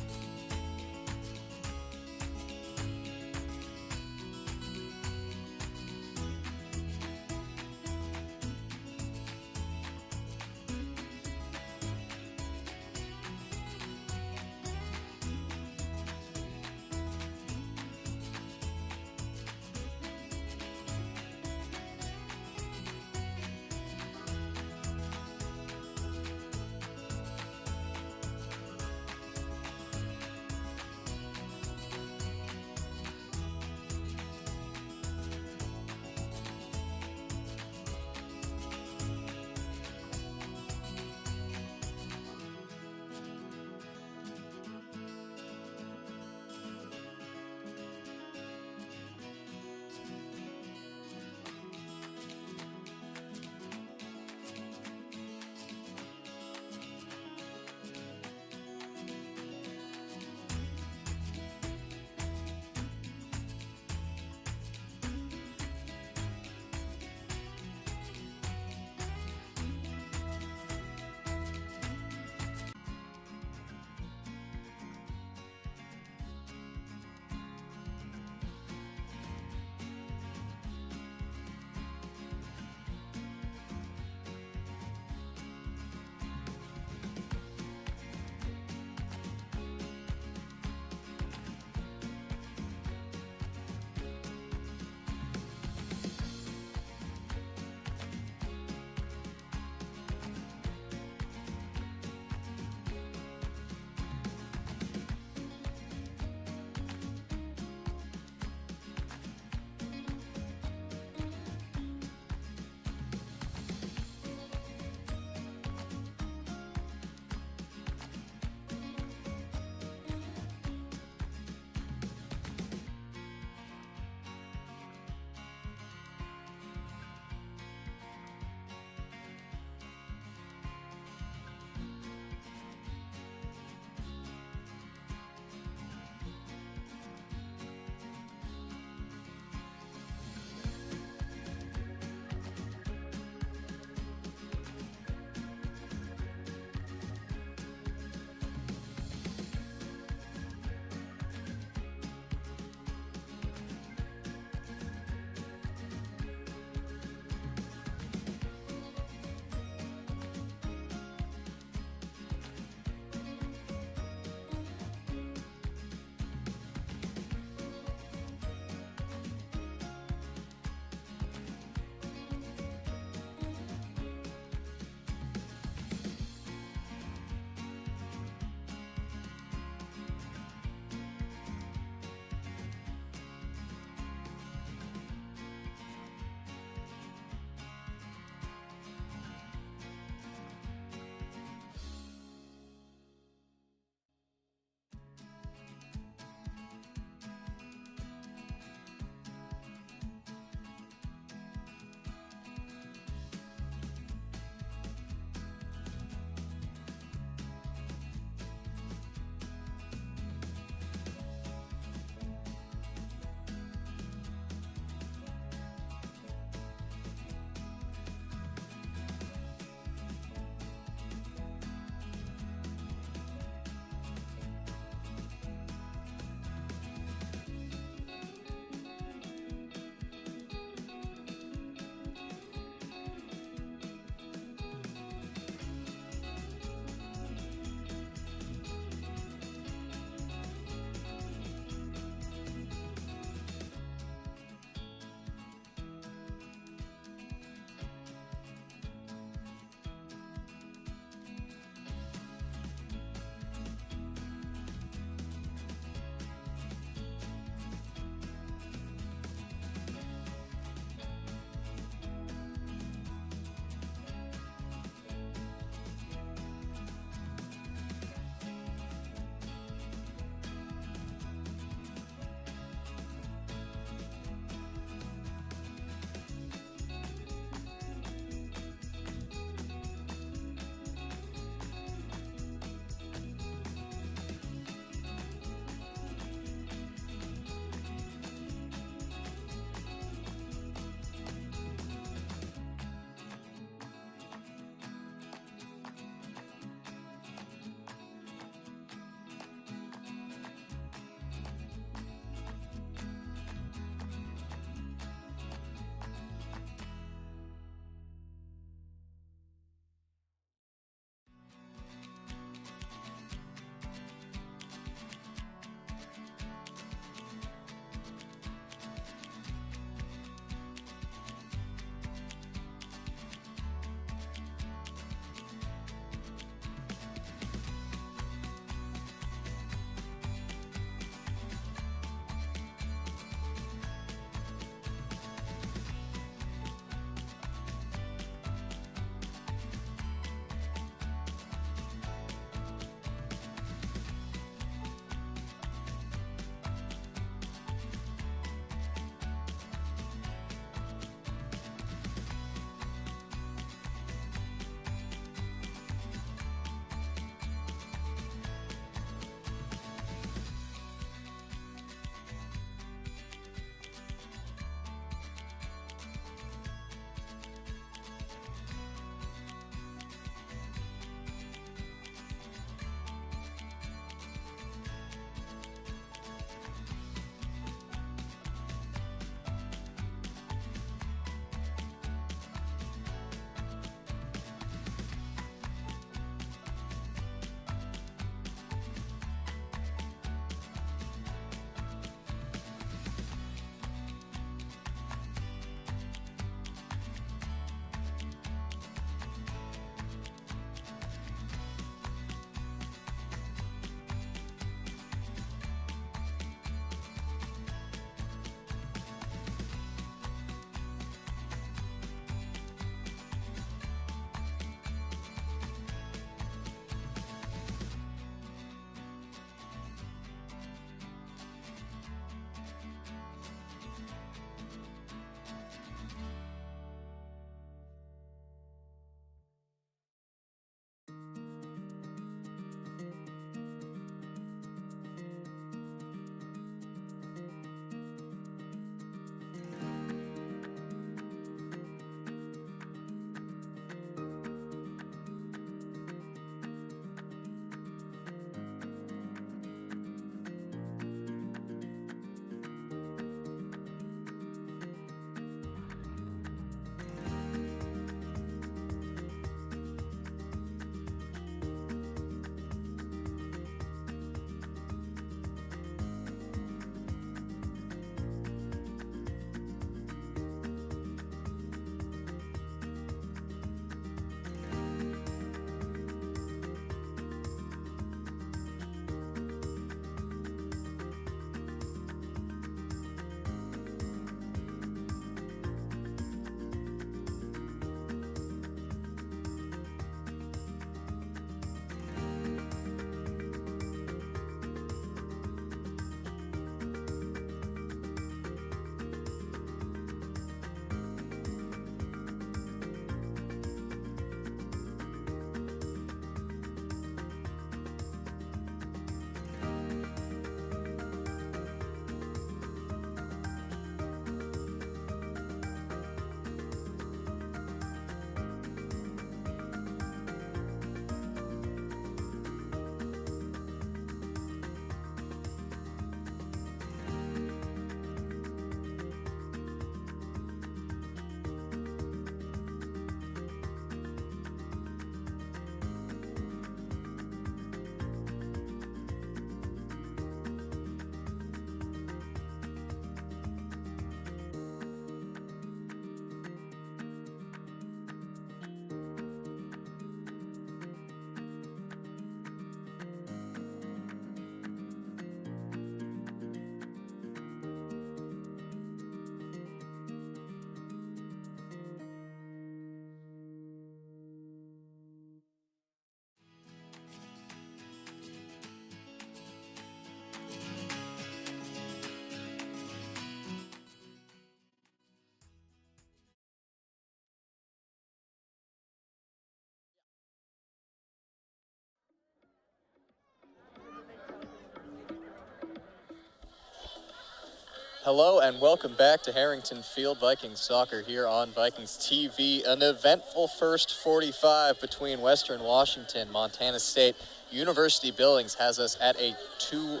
Hello and welcome back to Harrington Field. Vikings soccer here on Vikings TV. An eventful first 45 between Western Washington, Montana State. University Billings has us at a 2-1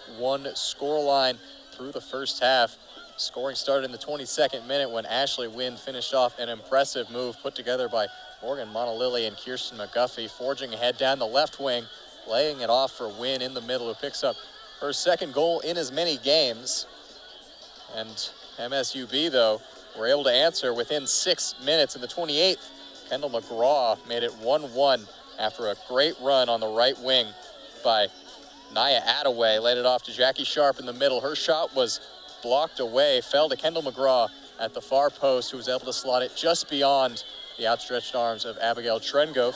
scoreline through the first half. Scoring started in the 22nd minute when Ashley Wynn finished off an impressive move put together by Morgan Montalili and Kirsten McGuffey, forging ahead down the left wing, laying it off for Wynn in the middle, who picks up her second goal in as many games. And MSUB, though, were able to answer within 6 minutes. In the 28th, Kendall McGraw made it 1-1 after a great run on the right wing by Naya Attaway. Laid it off to Jackie Sharp in the middle. Her shot was blocked away, fell to Kendall McGraw at the far post, who was able to slot it just beyond the outstretched arms of Abigail Trengove.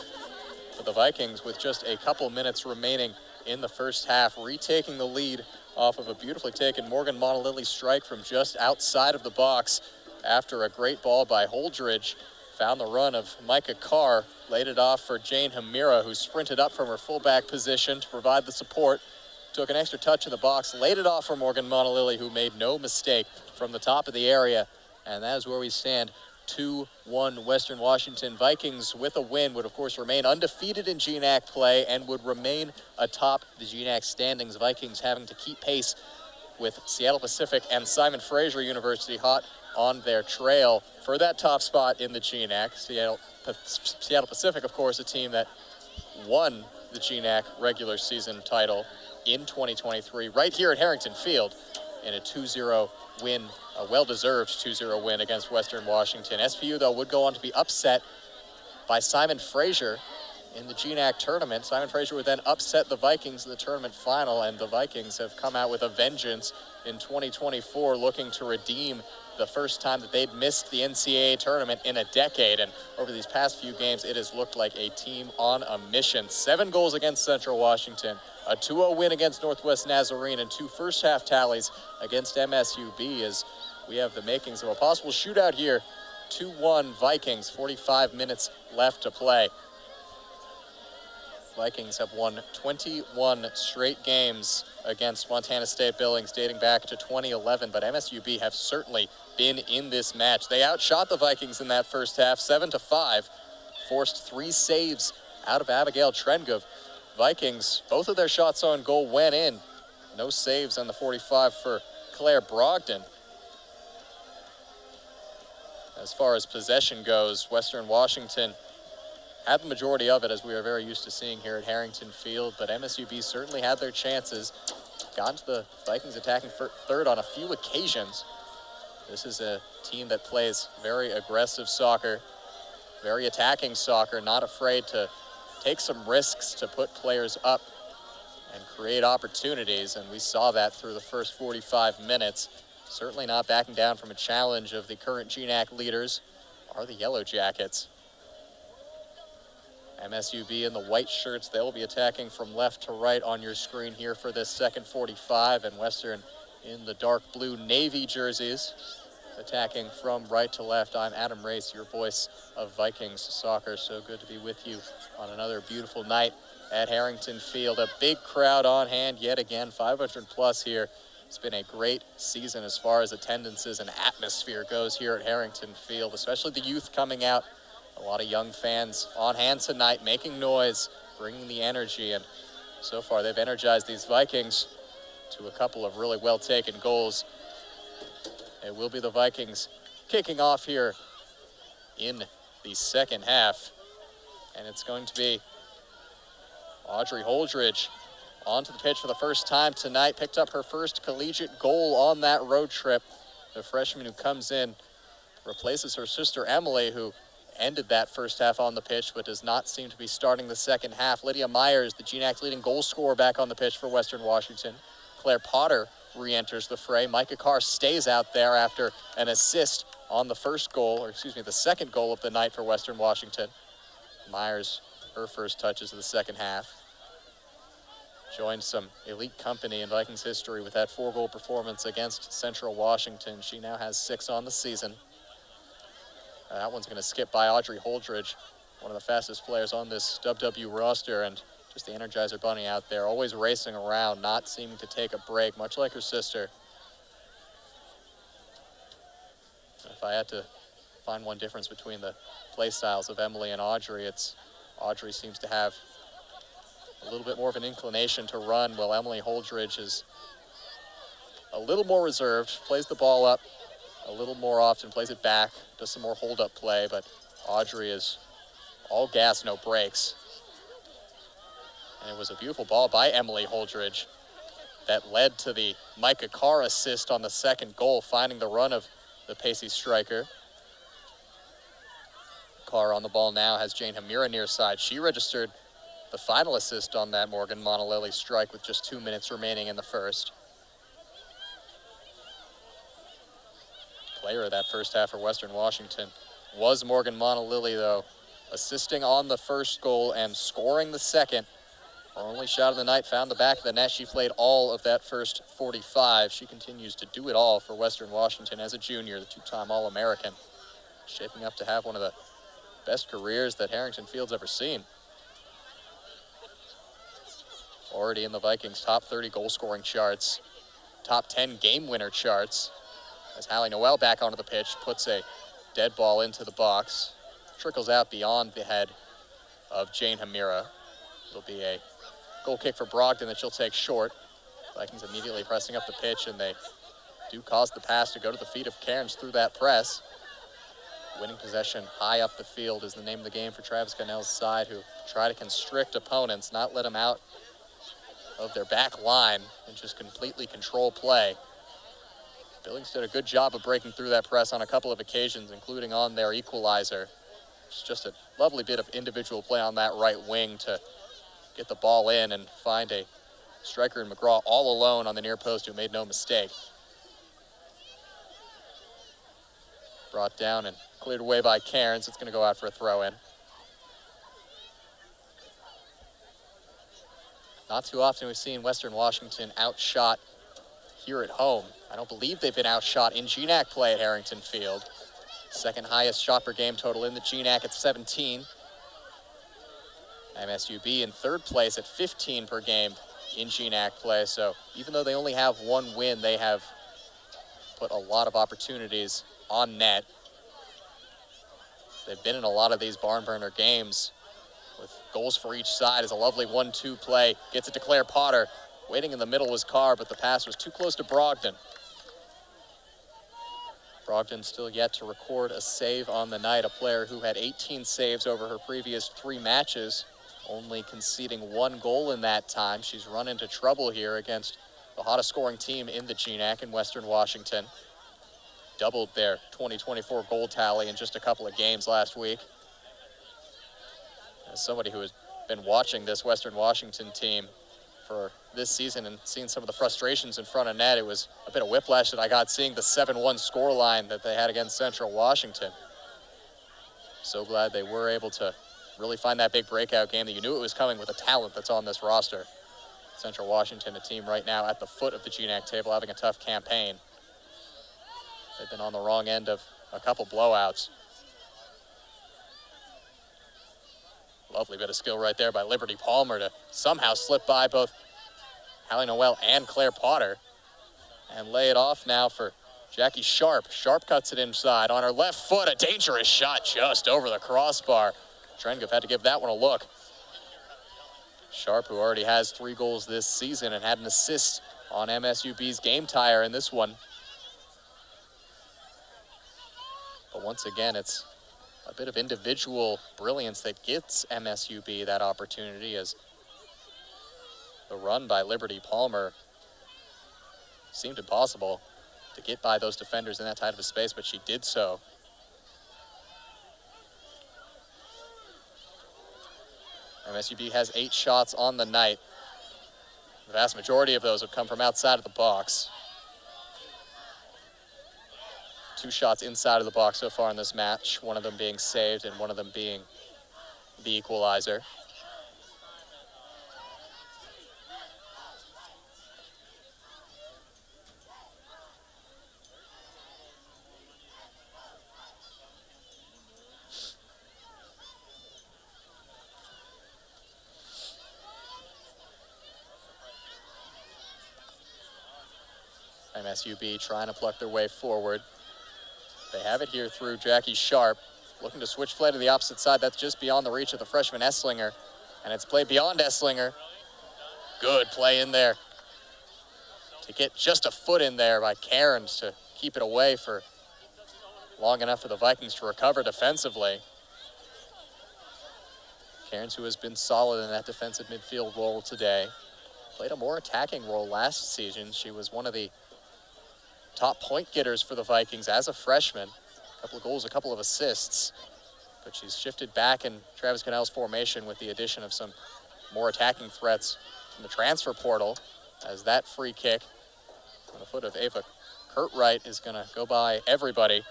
But the Vikings, with just a couple minutes remaining in the first half, retaking the lead off of a beautifully taken Morgan Montalili strike from just outside of the box after a great ball by Holdridge. Found the run of Micah Carr, laid it off for Jane Hamira, who sprinted up from her fullback position to provide the support. Took an extra touch in the box, laid it off for Morgan Montalili, who made no mistake from the top of the area. And that is where we stand. 2-1 Western Washington. Vikings with a win would of course remain undefeated in GNAC play and would remain atop the GNAC standings. Vikings having to keep pace with Seattle Pacific and Simon Fraser University hot on their trail for that top spot in the GNAC. Seattle Pacific, of course, a team that won the GNAC regular season title in 2023 right here at Harrington Field in a 2-0 win, a well-deserved 2-0 win against Western Washington. SPU, though, would go on to be upset by Simon Fraser in the GNAC tournament. Simon Fraser would then upset the Vikings in the tournament final, and the Vikings have come out with a vengeance in 2024, looking to redeem the first time that they'd missed the NCAA tournament in a decade. And over these past few games, it has looked like a team on a mission. 7 goals against Central Washington, a 2-0 win against Northwest Nazarene, and 2 first-half tallies against MSUB, as we have the makings of a possible shootout here. 2-1 Vikings, 45 minutes left to play. Vikings have won 21 straight games against Montana State Billings dating back to 2011, but MSUB have certainly been in this match. They outshot the Vikings in that first half, 7-5, forced 3 saves out of Abigail Trengove. Vikings, both of their shots on goal went in. No saves on the 45 for Claire Brogdon. As far as possession goes, Western Washington had the majority of it, as we are very used to seeing here at Harrington Field, but MSUB certainly had their chances. Gotten to the Vikings attacking third on a few occasions. This is a team that plays very aggressive soccer, very attacking soccer, not afraid to take some risks to put players up and create opportunities, and we saw that through the first 45 minutes. Certainly not backing down from a challenge of the current GNAC leaders are the Yellow Jackets. MSUB in the white shirts, they'll be attacking from left to right on your screen here for this second 45, and Western in the dark blue navy jerseys, attacking from right to left. I'm Adam Race, your voice of Vikings soccer. So good to be with you on another beautiful night at Harrington Field. A big crowd on hand yet again, 500 plus here. It's been a great season as far as attendances and atmosphere goes here at Harrington Field, especially the youth coming out. A lot of young fans on hand tonight, making noise, bringing the energy, and so far they've energized these Vikings to a couple of really well-taken goals. It will be the Vikings kicking off here in the second half, and it's going to be Audrey Holdridge onto the pitch for the first time tonight, picked up her first collegiate goal on that road trip. The freshman who comes in replaces her sister Emily, who ended that first half on the pitch, but does not seem to be starting the second half. Lydia Myers, the GNAC's leading goal scorer, back on the pitch for Western Washington. Claire Potter re-enters the fray. Micah Carr stays out there after an assist on the first goal, or excuse me, the second goal of the night for Western Washington. Myers, her first touches of the second half. Joined some elite company in Vikings history with that 4-goal performance against Central Washington. She now has 6 on the season. That one's going to skip by Audrey Holdridge, one of the fastest players on this WWU roster, and just the Energizer Bunny out there, always racing around, not seeming to take a break, much like her sister. if I had to find one difference between the play styles of Emily and Audrey, it's Audrey seems to have a little bit more of an inclination to run, while Emily Holdridge is a little more reserved, plays the ball up a little more often, plays it back, does some more hold-up play, but Audrey is all gas, no brakes. And it was a beautiful ball by Emily Holdridge that led to the Micah Carr assist on the second goal, finding the run of the pacey striker. Carr on the ball now has Jane Hamira near side. She registered the final assist on that Morgan Monalili strike with just 2 minutes remaining in the first. Player of that first half for Western Washington was Morgan Monalili, though, assisting on the first goal and scoring the second. Her only shot of the night found the back of the net. She played all of that first 45. She continues to do it all for Western Washington as a junior, the two-time All-American, shaping up to have one of the best careers that Harrington Field's ever seen. Already in the Vikings' top 30 goal-scoring charts, top 10 game-winner charts, as Hallie Noel back onto the pitch, puts a dead ball into the box, trickles out beyond the head of Jane Hamira. It'll be a goal kick for Brogdon that she'll take short. Vikings immediately pressing up the pitch, and they do cause the pass to go to the feet of Cairns through that press. Winning possession high up the field is the name of the game for Travis Connell's side, who try to constrict opponents, not let them out of their back line, and just completely control play. Billings did a good job of breaking through that press on a couple of occasions, including on their equalizer. It's just a lovely bit of individual play on that right wing to get the ball in and find a striker in McGraw all alone on the near post who made no mistake. Brought down and cleared away by Cairns. It's going to go out for a throw-in. Not too often we've seen Western Washington outshot here at home. I don't believe they've been outshot in GNAC play at Harrington Field. Second highest shot per game total in the GNAC at 17. MSUB in third place at 15 per game in GNAC play. So even though they only have one win, they have put a lot of opportunities on net. They've been in a lot of these barn burner games with goals for each side. Is a lovely 1-2 play. Gets it to Claire Potter. Waiting in the middle was Carr, but the pass was too close to Brogdon. Brogdon still yet to record a save on the night, a player who had 18 saves over her previous 3 matches, only conceding 1 goal in that time. She's run into trouble here against the hottest scoring team in the GNAC in Western Washington. Doubled their 2024 goal tally in just a couple of games last week. As somebody who has been watching this Western Washington team for this season and seen some of the frustrations in front of net, it was a bit of whiplash that I got seeing the 7-1 scoreline that they had against Central Washington. So glad they were able to really find that big breakout game that you knew it was coming with the talent that's on this roster. Central Washington, a team right now at the foot of the GNAC table, having a tough campaign. They've been on the wrong end of a couple blowouts. Lovely bit of skill right there by Liberty Palmer to somehow slip by both Hallie Noel and Claire Potter and lay it off now for Jackie Sharp. Sharp cuts it inside on her left foot. A dangerous shot just over the crossbar. Trengov had to give that one a look. Sharp, who already has 3 goals this season and had an assist on MSUB's game tire in this one. But once again, it's a bit of individual brilliance that gets MSUB that opportunity, as the run by Liberty Palmer seemed impossible to get by those defenders in that tight of a space, but she did so. MSUB has 8 shots on the night. The vast majority of those have come from outside of the box. 2 shots inside of the box so far in this match, one of them being saved and one of them being the equalizer. MSUB trying to pluck their way forward. They have it here through Jackie Sharp. Looking to switch play to the opposite side. That's just beyond the reach of the freshman Esslinger. And it's played beyond Esslinger. Good play in there. To get just a foot in there by Cairns to keep it away for long enough for the Vikings to recover defensively. Cairns, who has been solid in that defensive midfield role today, played a more attacking role last season. She was one of the top point getters for the Vikings as a freshman. A couple of goals, a couple of assists. But she's shifted back in Travis Cannell's formation with the addition of some more attacking threats from the transfer portal, as that free kick on the foot of Ava Kurtwright is going to go by everybody.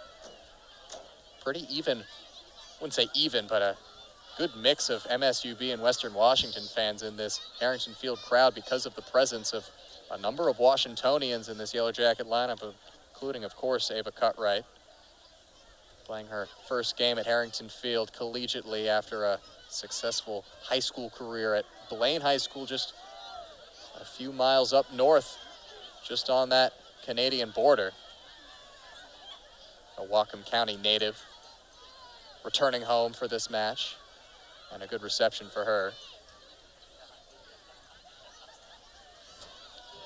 Pretty even, wouldn't say even, but a good mix of MSUB and Western Washington fans in this Harrington Field crowd because of the presence of a number of Washingtonians in this Yellow Jacket lineup, including, of course, Ava Kurtwright, playing her first game at Harrington Field collegiately after a successful high school career at Blaine High School, just a few miles up north, just on that Canadian border. A Whatcom County native returning home for this match, and a good reception for her.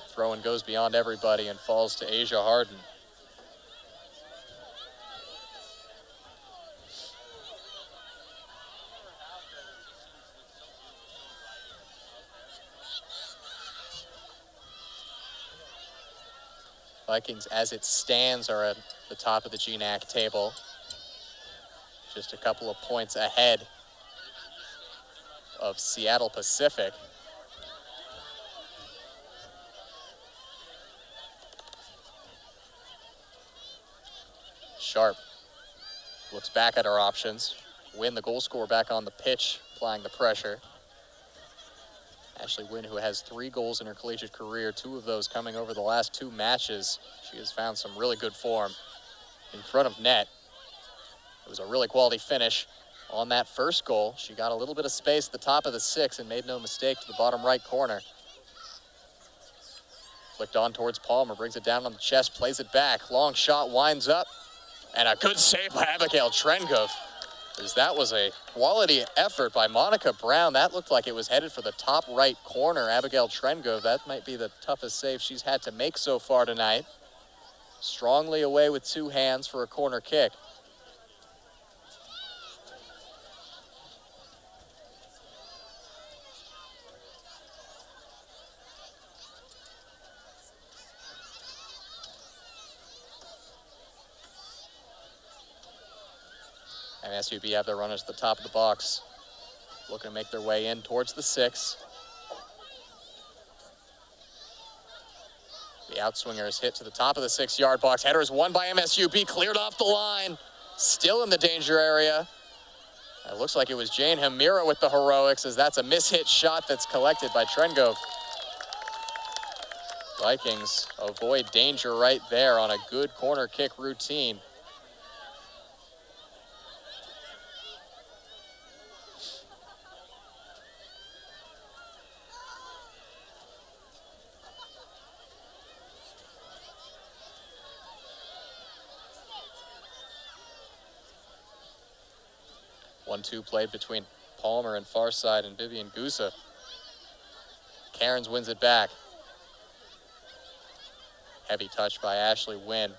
Throw-in goes beyond everybody and falls to Asia Harden. Vikings, as it stands, are at the top of the GNAC table. Just a couple of points ahead of Seattle Pacific. Sharp looks back at her options. Wynn, the goal scorer, back on the pitch, applying the pressure. Ashley Wynn, who has 3 goals in her collegiate career, 2 of those coming over the last 2 matches. She has found some really good form in front of net. It was a really quality finish on that first goal. She got a little bit of space at the top of the 6 and made no mistake to the bottom right corner. Flicked on towards Palmer, brings it down on the chest, plays it back. Long shot, winds up, and a good save by Abigail Trengove. As that was a quality effort by Monica Brown. That looked like it was headed for the top right corner. Abigail Trengove, that might be the toughest save she's had to make so far tonight. Strongly away with 2 hands for a corner kick. MSUB have their runners at the top of the box, looking to make their way in towards the 6. The outswinger is hit to the top of the 6-yard box. Header is won by MSUB, cleared off the line, still in the danger area. It looks like it was Jane Hamira with the heroics, as that's a mishit shot that's collected by Trengove. Vikings avoid danger right there on a good corner kick routine. One-two played between Palmer and Farside and Vivian Gusa. Cairns wins it back. Heavy touch by Ashley Wynn.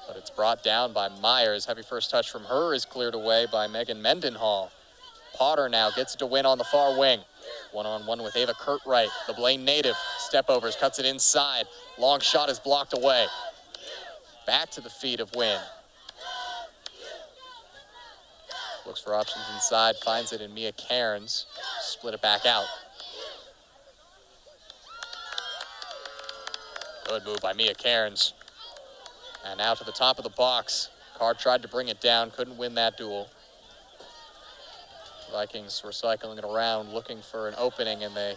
But it's brought down by Myers. Heavy first touch from her is cleared away by Megan Mendenhall. Potter now gets it to Wynn on the far wing. One-on-one with Ava Kurtwright. The Blaine native step-overs, cuts it inside. Long shot is blocked away. Back to the feet of Wynn. Looks for options inside, finds it in Mia Cairns. Split it back out. Good move by Mia Cairns. And now to the top of the box. Card tried to bring it down, couldn't win that duel. Vikings were cycling it around, looking for an opening, and they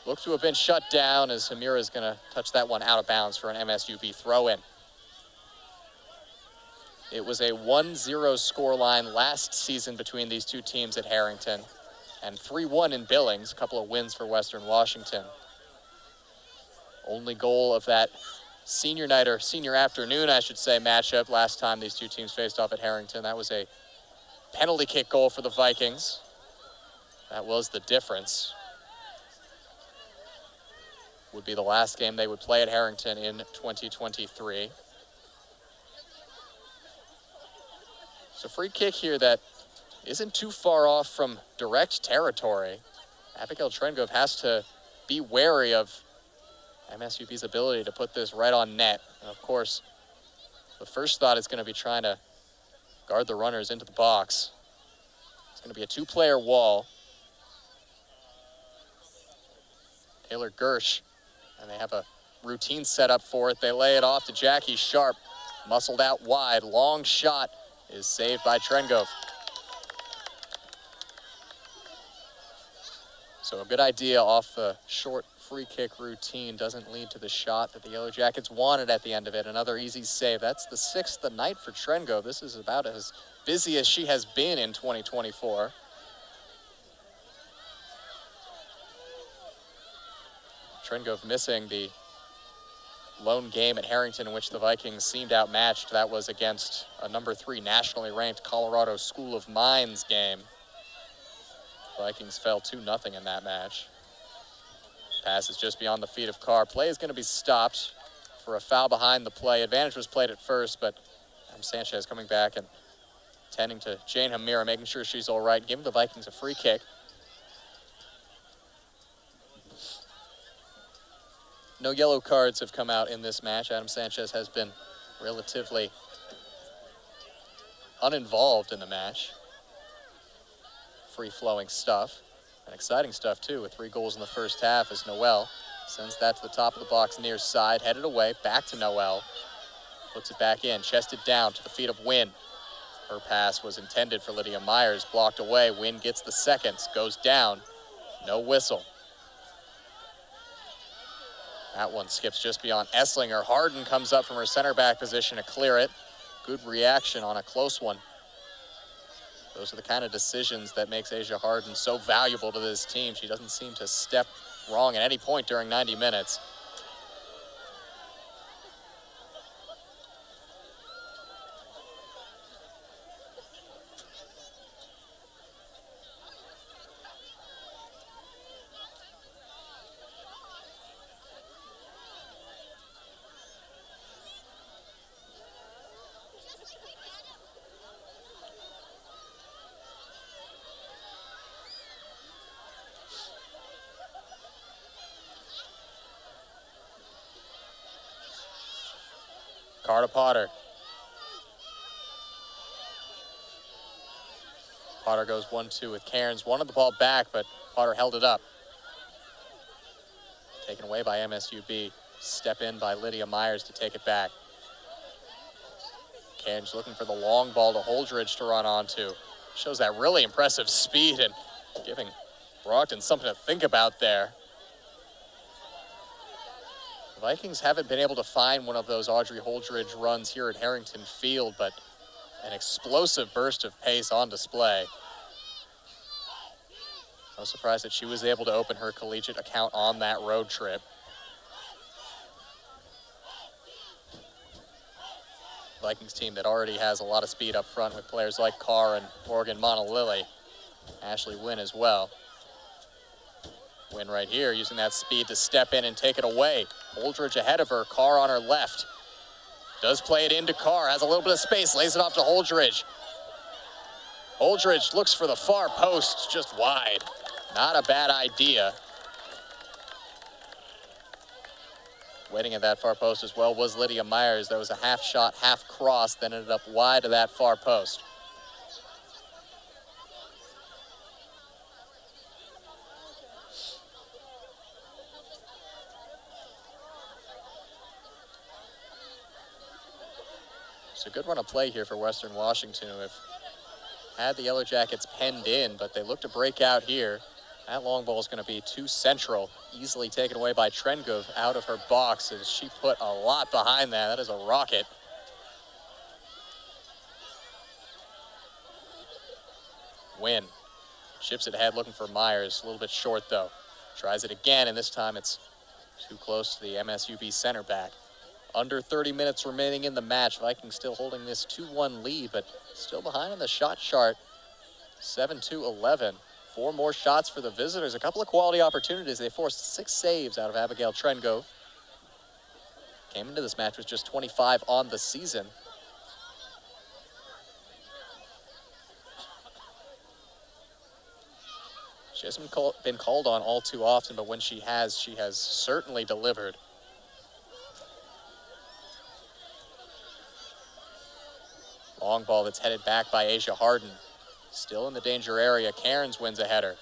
look to have been shut down as Hamira is going to touch that one out of bounds for an MSUB throw-in. It was a 1-0 scoreline last season between these two teams at Harrington, and 3-1 in Billings, a couple of wins for Western Washington. Only goal of that senior night, or senior afternoon, I should say, matchup last time these two teams faced off at Harrington. That was a penalty kick goal for the Vikings. That was the difference. Would be the last game they would play at Harrington in 2023. It's a free kick here that isn't too far off from direct territory. Abigail Trengove has to be wary of MSUB's ability to put this right on net. And of course, the first thought is going to be trying to guard the runners into the box. It's going to be a two-player wall. Taylor Gersh, and they have a routine set up for it. They lay it off to Jackie Sharp, muscled out wide. Long shot is saved by Trengove. So a good idea off the short free kick routine doesn't lead to the shot that the Yellow Jackets wanted at the end of it. Another easy save. That's the 6th of the night for Trengove. This is about as busy as she has been in 2024. Trengove missing the lone game at Harrington in which the Vikings seemed outmatched. That was against a number 3 nationally ranked Colorado School of Mines game. Vikings fell 2-0 in that match. Pass is just beyond the feet of Carr. Play is going to be stopped for a foul behind the play. Advantage was played at first, but Sanchez coming back and tending to Jane Hamira, making sure she's all right, giving the Vikings a free kick. No yellow cards have come out in this match. Adam Sanchez has been relatively uninvolved in the match. Free-flowing stuff, and exciting stuff too, with 3 goals in the first half as Noel sends that to the top of the box near side, headed away, back to Noel. Puts it back in, chested down to the feet of Wynn. Her pass was intended for Lydia Myers, blocked away. Wynn gets the second, goes down, no whistle. That one skips just beyond Esslinger. Harden comes up from her center back position to clear it. Good reaction on a close one. Those are the kind of decisions that makes Asia Harden so valuable to this team. She doesn't seem to step wrong at any point during 90 minutes. Carter Potter. Potter goes 1-2 with Cairns. Wanted the ball back, but Potter held it up. Taken away by MSUB. Step in by Lydia Myers to take it back. Cairns looking for the long ball to Holdridge to run onto. Shows that really impressive speed and giving Brockton something to think about there. The Vikings haven't been able to find one of those Audrey Holdridge runs here at Harrington Field, but an explosive burst of pace on display. No surprise that she was able to open her collegiate account on that road trip. Vikings team that already has a lot of speed up front with players like Carr and Morgan Montalili. Ashley Wynn as well. Wynn right here using that speed to step in and take it away. Holdridge ahead of her, Carr on her left. Does play it into Carr, has a little bit of space, lays it off to Holdridge. Holdridge looks for the far post, just wide. Not a bad idea. Waiting at that far post as well was Lydia Myers. That was a half shot, half cross, then ended up wide of that far post. It's a good run of play here for Western Washington, who have had the Yellow Jackets penned in, but they look to break out here. That long ball is going to be too central, easily taken away by Trengove out of her box, as she put a lot behind that. That is a rocket. Wynn chips it ahead, looking for Myers. A little bit short, though. Tries it again, and this time it's too close to the MSUB center back. Under 30 minutes remaining in the match. Vikings still holding this 2-1 lead, but still behind on the shot chart. 7-11. 4 more shots for the visitors. A couple of quality opportunities. They forced 6 saves out of Abigail Trengove. Came into this match with just 25 on the season. She hasn't been called on all too often, but when she has certainly delivered. Long ball that's headed back by Asia Harden. Still in the danger area. Cairns wins a header.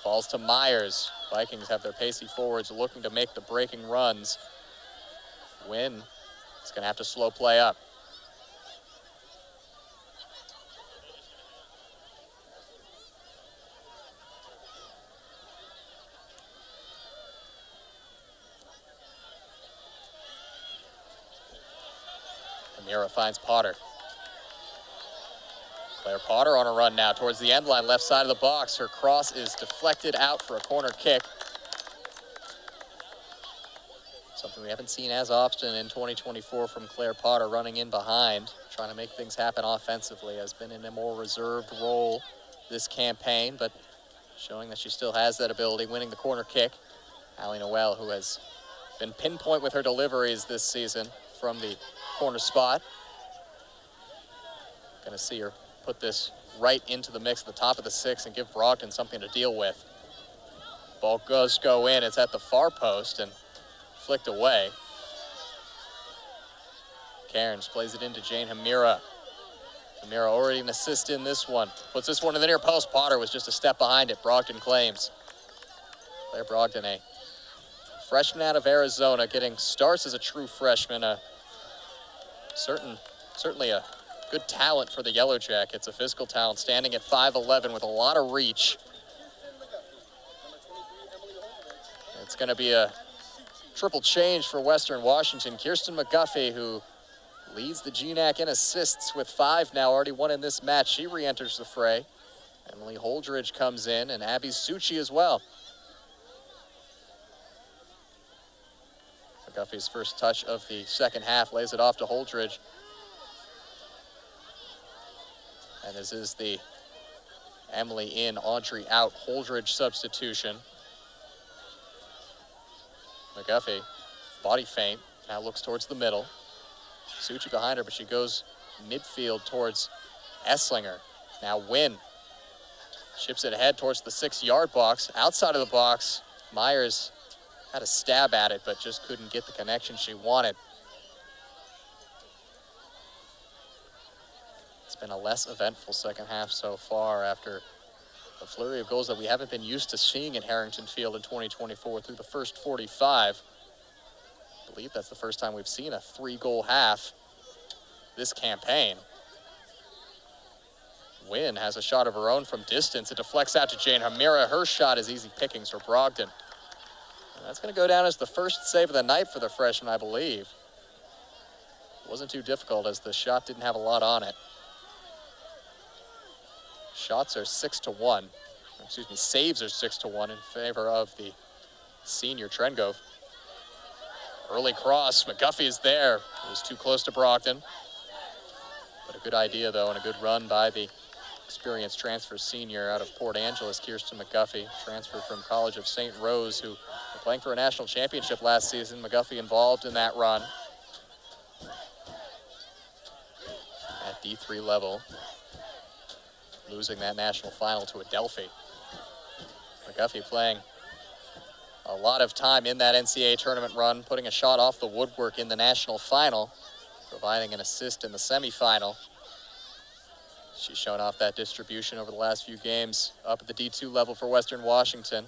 Falls to Myers. Vikings have their pacey forwards looking to make the breaking runs. Wynn is going to have to slow play up. Amira finds Potter. Claire Potter on a run now towards the end line, left side of the box. Her cross is deflected out for a corner kick. Something we haven't seen as often in 2024 from Claire Potter, running in behind, trying to make things happen offensively. Has been in a more reserved role this campaign, but showing that she still has that ability, winning the corner kick. Allie Noel, who has been pinpoint with her deliveries this season from the corner spot. Going to see her put this right into the mix at the top of the 6 and give Brogdon something to deal with. Ball does go in. It's at the far post and flicked away. Cairns plays it into Jane Hamira. Hamira already an assist in this one. Puts this one in the near post. Potter was just a step behind it. Brogdon claims. Claire Brogdon, a freshman out of Arizona, getting starts as a true freshman. Certainly a good talent for the Yellow Jackets, a physical talent, standing at 5'11" with a lot of reach. It's going to be a triple change for Western Washington. Kirsten McGuffey, who leads the GNAC in assists with 5 now, already won in this match. She re-enters the fray. Emily Holdridge comes in, and Abby Succi as well. McGuffey's first touch of the second half lays it off to Holdridge. And this is the Emily in, Audrey out, Holdridge substitution. McGuffey, body feint, now looks towards the middle. Succi behind her, but she goes midfield towards Esslinger. Now Wynn ships it ahead towards the 6-yard box. Outside of the box, Myers had a stab at it, but just couldn't get the connection she wanted. It's been a less eventful second half so far after a flurry of goals that we haven't been used to seeing at Harrington Field in 2024 through the first 45. I believe that's the first time we've seen a 3-goal half this campaign. Wynn has a shot of her own from distance. It deflects out to Jane Hamira. Her shot is easy pickings for Brogdon. And that's going to go down as the first save of the night for the freshman, I believe. It wasn't too difficult as the shot didn't have a lot on it. Shots are 6-1. Excuse me, saves are 6-1 in favor of the senior Trengove. Early cross, McGuffey is there. It was too close to Brogdon. But a good idea, though, and a good run by the experienced transfer senior out of Port Angeles, Kirsten McGuffey, transferred from College of St. Rose, who were playing for a national championship last season. McGuffey involved in that run at D3 level, losing that national final to Adelphi. McGuffey playing a lot of time in that NCAA tournament run, putting a shot off the woodwork in the national final, providing an assist in the semifinal. She's shown off that distribution over the last few games up at the D2 level for Western Washington.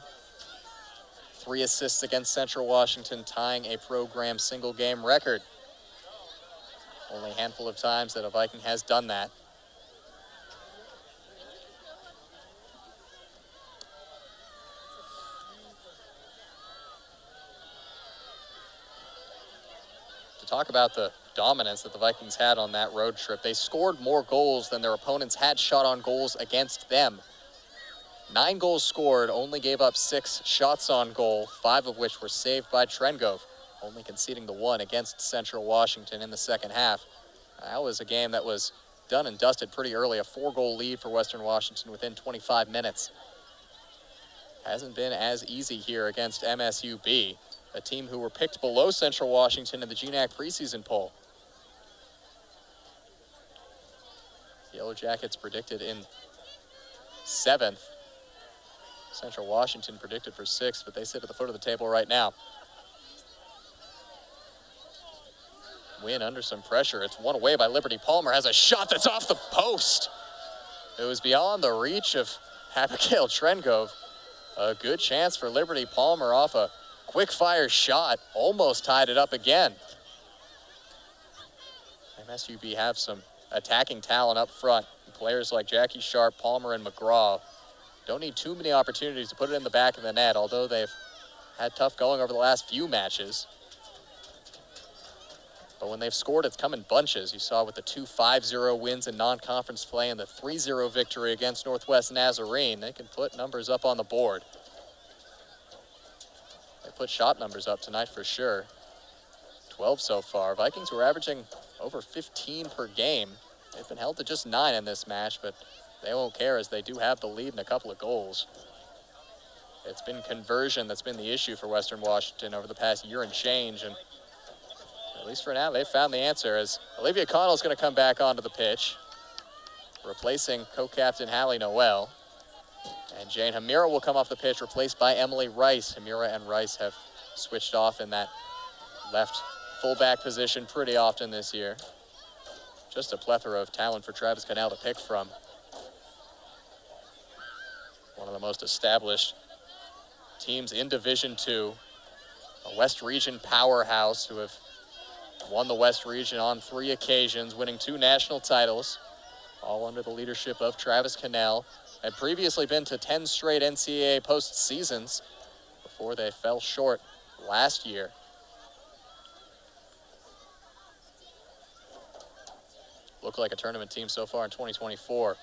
3 assists against Central Washington, tying a program single game record. Only a handful of times that a Viking has done that. Talk about the dominance that the Vikings had on that road trip. They scored more goals than their opponents had shot on goals against them. 9 goals scored, only gave up 6 shots on goal, 5 of which were saved by Trengove. only conceding the one against Central Washington in the second half. That was a game that was done and dusted pretty early, a 4-goal lead for Western Washington within 25 minutes. Hasn't been as easy here against MSUB, a team who were picked below Central Washington in the GNAC preseason poll. Yellow Jackets predicted in 7th. Central Washington predicted for 6th, but they sit at the foot of the table right now. Win under some pressure. It's won away by Liberty Palmer. Has a shot that's off the post. It was beyond the reach of Abigail Trengove. A good chance for Liberty Palmer off a quick fire shot. Almost tied it up again. MSUB have some attacking talent up front. Players like Jackie Sharp, Palmer, and McGraw don't need too many opportunities to put it in the back of the net, although they've had tough going over the last few matches. But when they've scored, it's come in bunches. You saw with the 2 5-0 wins in non-conference play and the 3-0 victory against Northwest Nazarene. They can put numbers up on the board. They put shot numbers up tonight for sure. 12 so far. Vikings were averaging over 15 per game. They've been held to just 9 in this match, but they won't care as they do have the lead in a couple of goals. It's been conversion that's been the issue for Western Washington over the past year and change, and at least for now, they've found the answer as Olivia Connell is going to come back onto the pitch, replacing co-captain Hallie Noel. And Jane Hamira will come off the pitch, replaced by Emily Rice. Hamira and Rice have switched off in that left fullback position pretty often this year. Just a plethora of talent for Travis Connell to pick from. One of the most established teams in Division II, a West Region powerhouse who have won the West Region on 3 occasions, winning 2 national titles, all under the leadership of Travis Connell. Had previously been to 10 straight NCAA postseasons before they fell short last year. Look like a tournament team so far in 2024.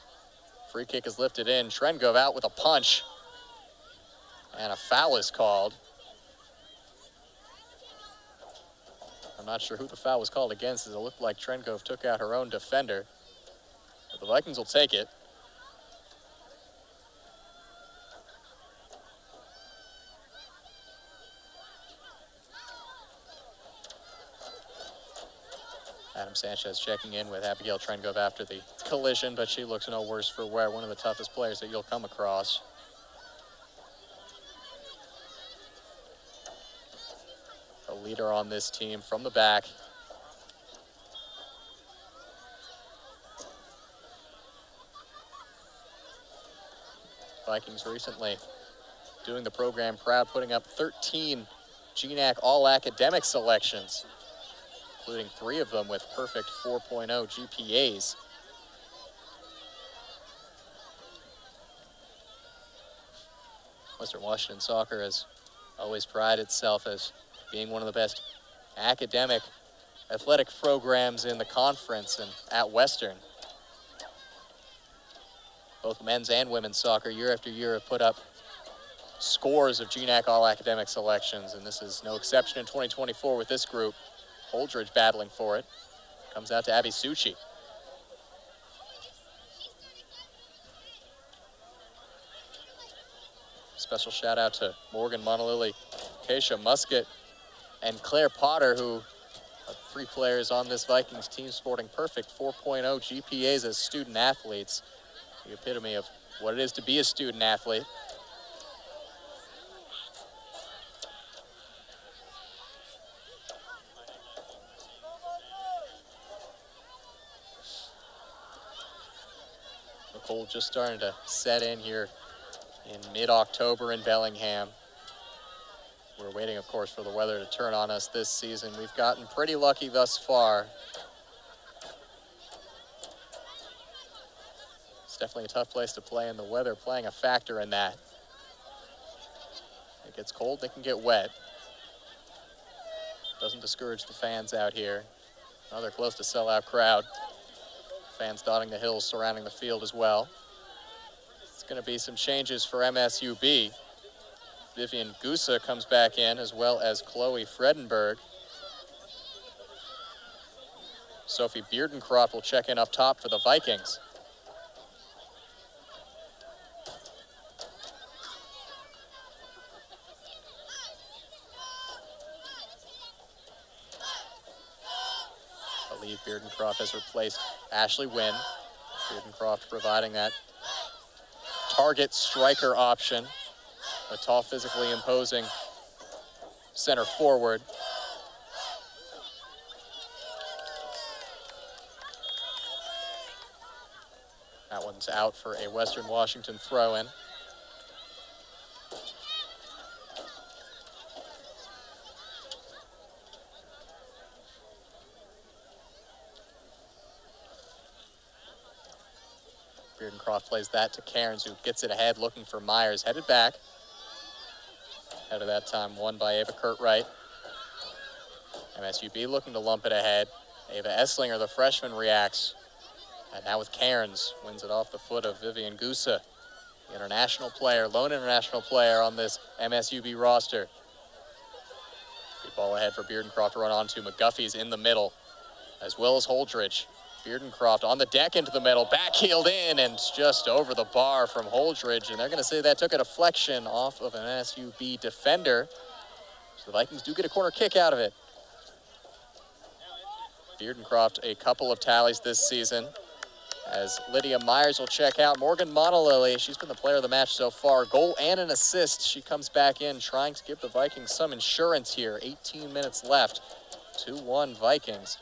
Free kick is lifted in. Trengove out with a punch. And a foul is called. I'm not sure who the foul was called against, as it looked like Trengove took out her own defender. But the Vikings will take it. Adam Sanchez checking in with Abigail Trengove after the collision, but she looks no worse for wear. One of the toughest players that you'll come across. The leader on this team from the back. Vikings recently doing the program proud, putting up 13 GNAC all-academic selections, including 3 of them with perfect 4.0 GPAs. Western Washington soccer has always prided itself as being one of the best academic athletic programs in the conference and at Western. Both men's and women's soccer year after year have put up scores of GNAC all-academic selections, and this is no exception in 2024 with this group. Holdridge battling for it. Comes out to Abby Suchi. Special shout out to Morgan Monolili, Keisha Musket, and Claire Potter, who are 3 players on this Vikings team sporting perfect 4.0 GPAs as student athletes. The epitome of what it is to be a student athlete. The cold just starting to set in here in mid-October in Bellingham. We're waiting, of course, for the weather to turn on us this season. We've gotten pretty lucky thus far. It's definitely a tough place to play, and the weather playing a factor in that. It gets cold, it can get wet. Doesn't discourage the fans out here. Another close to sellout crowd. Fans dotting the hills surrounding the field as well. It's going to be some changes for MSUB. Vivian Gusa comes back in, as well as Chloe Fredenberg. Sophie Beardencroft will check in up top for the Vikings. I believe Beardencroft has replaced Ashley Wynn. Beardencroft providing that target striker option. A tall, physically imposing center forward. That one's out for a Western Washington throw-in. Beardencroft plays that to Cairns, who gets it ahead, looking for Myers. Headed back. Ahead of that time, won by Ava Kurtwright. MSUB looking to lump it ahead. Ava Esslinger, the freshman, reacts. And now with Cairns, wins it off the foot of Vivian Gusa, the international player, lone international player on this MSUB roster. Good ball ahead for Beardencroft to run onto. McGuffey's in the middle, as well as Holdridge. Beardencroft on the deck into the middle, backheeled in, and just over the bar from Holdridge. And they're going to say that took a deflection off of an MSUB defender. So the Vikings do get a corner kick out of it. Beardencroft, a couple of tallies this season, as Lydia Myers will check out. Morgan Monolilly, she's been the player of the match so far. Goal and an assist. She comes back in, trying to give the Vikings some insurance here. 18 minutes left. 2-1 Vikings.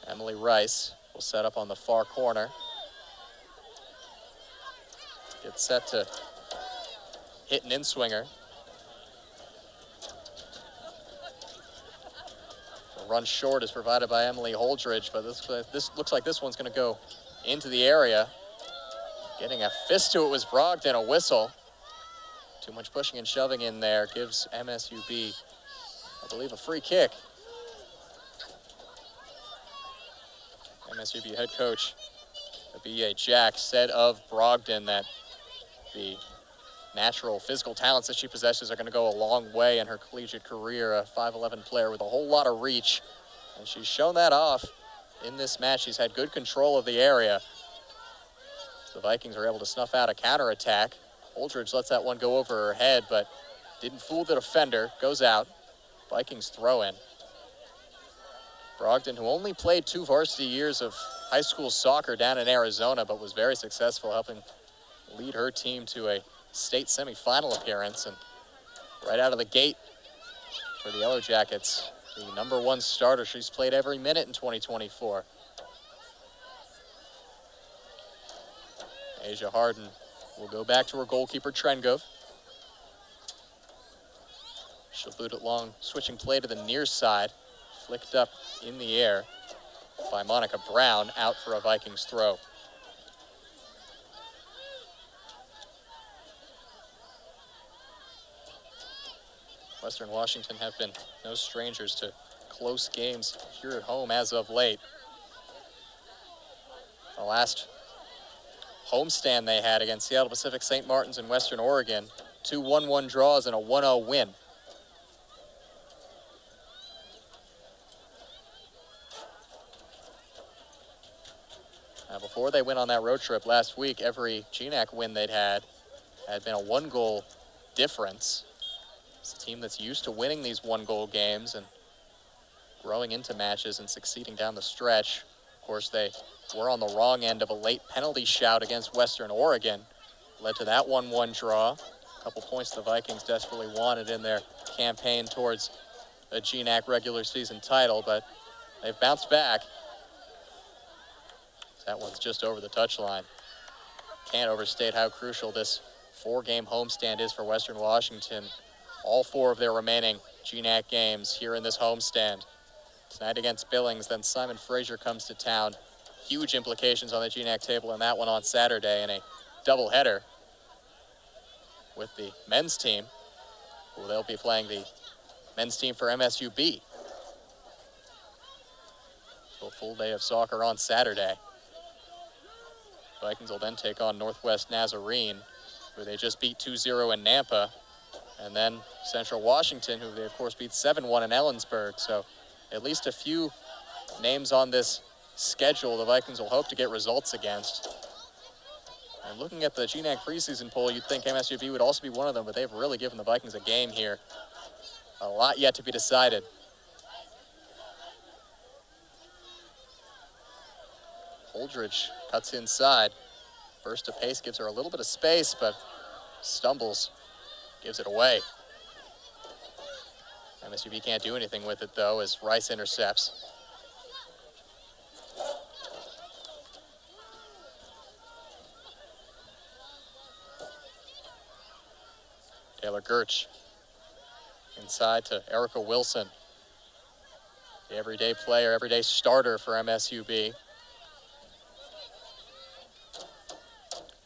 Emily Rice will set up on the far corner. Gets set to hit an in-swinger. The run short is provided by Emily Holdridge, but this looks like this one's going to go into the area. Getting a fist to it was Brogdon, a whistle. Too much pushing and shoving in there gives MSUB, I believe, a free kick. MSUB head coach B.A. Jack said of Brogdon that the natural physical talents that she possesses are going to go a long way in her collegiate career. A 5'11" player with a whole lot of reach, and she's shown that off in this match. She's had good control of the area. The Vikings are able to snuff out a counterattack. Holdridge lets that one go over her head, but didn't fool the defender. Goes out. Vikings throw in. Brogdon, who only played 2 varsity years of high school soccer down in Arizona, but was very successful, helping lead her team to a state semifinal appearance. And right out of the gate for the Yellow Jackets, the #1 starter. She's played every minute in 2024. Asia Harden will go back to her goalkeeper, Trengove. She'll boot it long, switching play to the near side. Flicked up in the air by Monica Brown, out for a Vikings throw. Western Washington have been no strangers to close games here at home as of late. The last homestand they had against Seattle Pacific St. Martin's in Western Oregon, 2 1-1 draws and a 1-0 win. Now, before they went on that road trip last week, every GNAC win they'd had been a 1-goal difference. It's a team that's used to winning these 1-goal games and growing into matches and succeeding down the stretch. Of course, they were on the wrong end of a late penalty shout against Western Oregon. Led to that 1-1 draw. A couple points the Vikings desperately wanted in their campaign towards a GNAC regular season title, but they've bounced back. That one's just over the touchline. Can't overstate how crucial this 4-game homestand is for Western Washington. All 4 of their remaining GNAC games here in this homestand. Tonight against Billings, then Simon Fraser comes to town. Huge implications on the GNAC table in that one on Saturday in a doubleheader with the men's team, who they'll be playing the men's team for MSUB. So a full day of soccer on Saturday. Vikings will then take on Northwest Nazarene who they just beat 2-0 in Nampa. And then Central Washington, who they, of course, beat 7-1 in Ellensburg. So at least a few names on this schedule the Vikings will hope to get results against. And looking at the GNAC preseason poll, you'd think MSUB would also be one of them, but they've really given the Vikings a game here. A lot yet to be decided. Holdridge cuts inside. Burst of pace gives her a little bit of space, but stumbles, gives it away. MSUB can't do anything with it, though, as Rice intercepts. Taylor Gertsch inside to Erica Wilson. The everyday player, everyday starter for MSUB.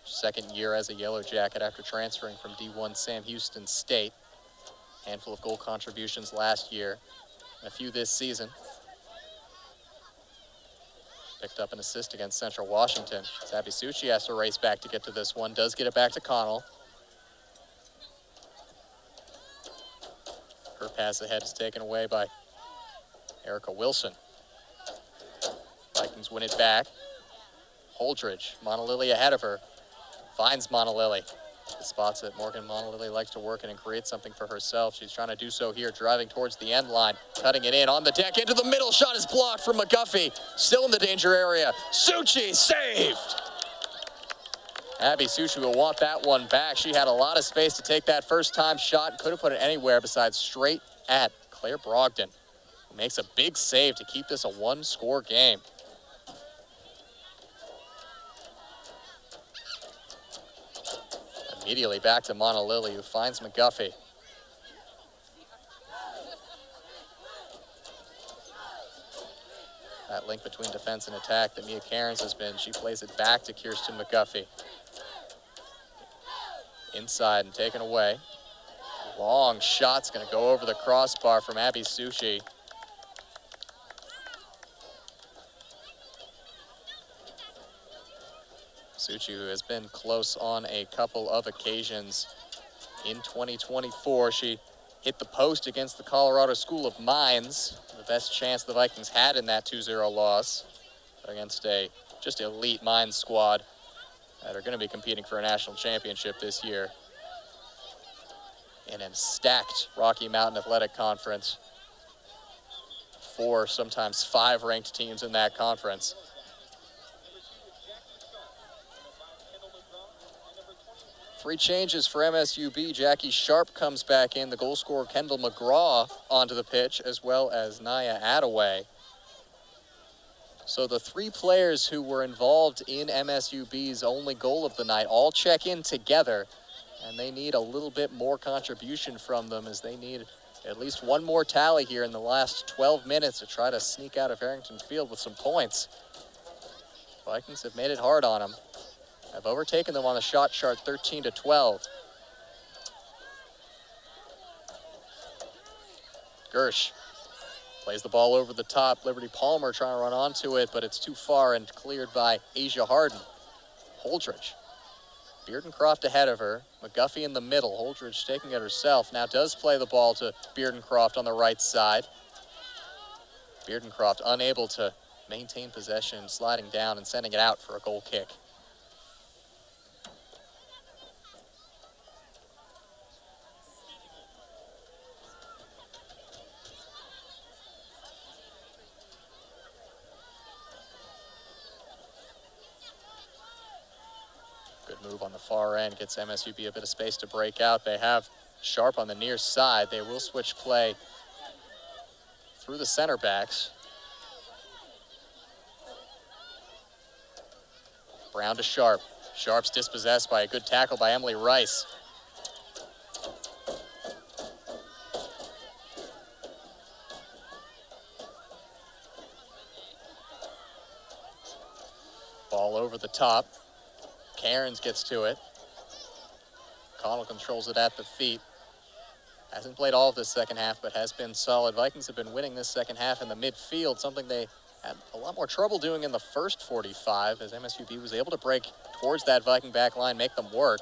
Second year as a Yellow Jacket after transferring from D1 Sam Houston State. Handful of goal contributions last year, and a few this season. Picked up an assist against Central Washington. Abby Suchi has to race back to get to this one. Does get it back to Connell. Her pass ahead is taken away by Erica Wilson. Vikings win it back. Holdridge, Monolily ahead of her. Finds Monolily. The spots that Morgan Monolily likes to work in and create something for herself. She's trying to do so here, driving towards the end line. Cutting it in on the deck, into the middle. Shot is blocked from McGuffey. Still in the danger area. Suchi saved! Abby Suchi will want that one back. She had a lot of space to take that first time shot. Could have put it anywhere besides straight at Claire Brogdon, who makes a big save to keep this a one-score game. Immediately back to Monolily, who finds McGuffey. That link between defense and attack that Mia Cairns has been, she plays it back to Kirsten McGuffey. Inside and taken away. Long shot's gonna go over the crossbar from Abby Suchi. Suchi, who has been close on a couple of occasions in 2024. She hit the post against the Colorado School of Mines, the best chance the Vikings had in that 2-0 loss against a just elite Mines squad that are going to be competing for a national championship this year in a stacked Rocky Mountain Athletic Conference. 4, sometimes 5 ranked teams in that conference. Three changes for MSUB. Jackie Sharp comes back in. The goal scorer Kendall McGraw onto the pitch, as well as Naya Attaway. So the 3 players who were involved in MSUB's only goal of the night all check in together, and they need a little bit more contribution from them, as they need at least one more tally here in the last 12 minutes to try to sneak out of Harrington Field with some points. Vikings have made it hard on them. Have overtaken them on the shot chart 13-12. Gersh plays the ball over the top. Liberty Palmer trying to run onto it, but it's too far and cleared by Asia Harden. Holdridge. Beardencroft ahead of her. McGuffey in the middle. Holdridge taking it herself. Now does play the ball to Beardencroft on the right side. Beardencroft unable to maintain possession, sliding down and sending it out for a goal kick. Move on the far end, gets MSUB a bit of space to break out. They have Sharp on the near side. They will switch play through the center backs. Brown to Sharp. Sharp's dispossessed by a good tackle by Emily Rice. Ball over the top. Cairns gets to it. Connell controls it at the feet. Hasn't played all of this second half, but has been solid. Vikings have been winning this second half in the midfield, something they had a lot more trouble doing in the first 45, as MSUB was able to break towards that Viking back line, make them work.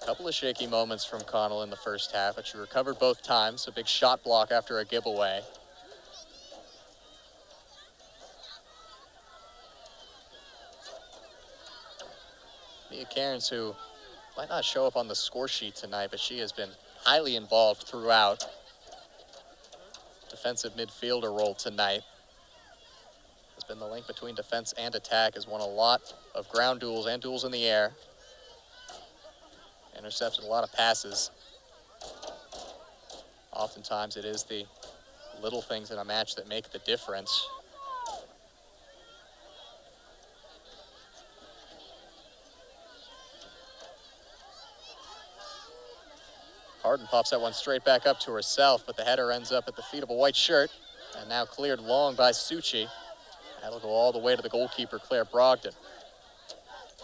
A couple of shaky moments from Connell in the first half, but she recovered both times. A big shot block after a giveaway. Mia Cairns, who might not show up on the score sheet tonight, but she has been highly involved throughout. Defensive midfielder role tonight. Has been the link between defense and attack, has won a lot of ground duels and duels in the air. Intercepted a lot of passes. Oftentimes it is the little things in a match that make the difference. Harden pops that one straight back up to herself, but the header ends up at the feet of a white shirt, and now cleared long by Suchi. That'll go all the way to the goalkeeper, Claire Brogdon.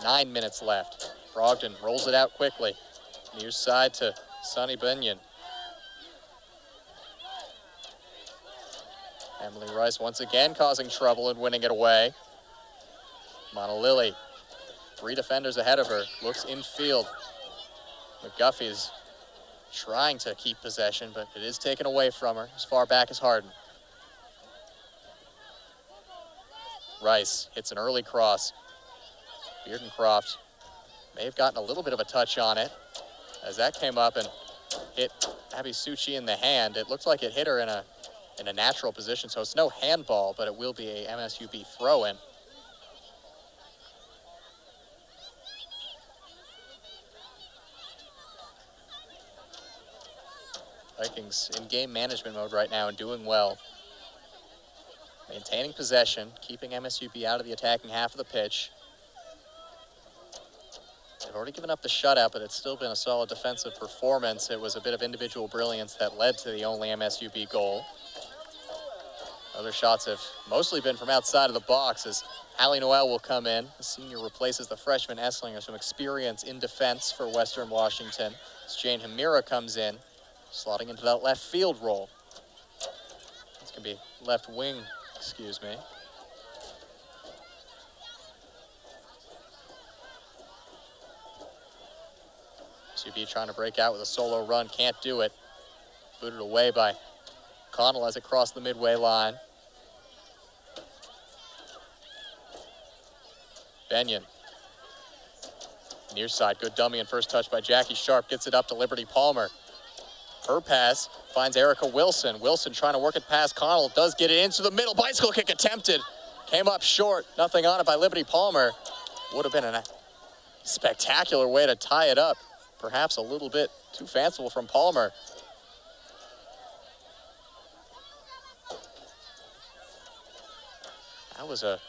9 minutes left. Brogdon rolls it out quickly. Near side to Sunny Benyon. Emily Rice once again causing trouble and winning it away. Monolili, 3 defenders ahead of her, looks infield. McGuffey's trying to keep possession, but it is taken away from her as far back as Harden. Rice hits an early cross. Beardencroft may have gotten a little bit of a touch on it as that came up and hit Abby Suchi in the hand. It looked like it hit her in a natural position, so it's no handball, but it will be a MSUB throw-in. Vikings in game management mode right now and doing well. Maintaining possession, keeping MSUB out of the attacking half of the pitch. They've already given up the shutout, but it's still been a solid defensive performance. It was a bit of individual brilliance that led to the only MSUB goal. Other shots have mostly been from outside of the box as Allie Noel will come in. The senior replaces the freshman Esslinger, some experience in defense for Western Washington. As Jane Hamira comes in, slotting into that left field role. It's going to be left wing, excuse me. MSUB trying to break out with a solo run, can't do it. Booted away by Connell as it crossed the midway line. Benyon. Near side, good dummy and first touch by Jackie Sharp. Gets it up to Liberty Palmer. Her pass finds Erica Wilson. Wilson trying to work it past Connell. Does get it into the middle. Bicycle kick attempted. Came up short. Nothing on it by Liberty Palmer. Would have been a spectacular way to tie it up. Perhaps a little bit too fanciful from Palmer. That was a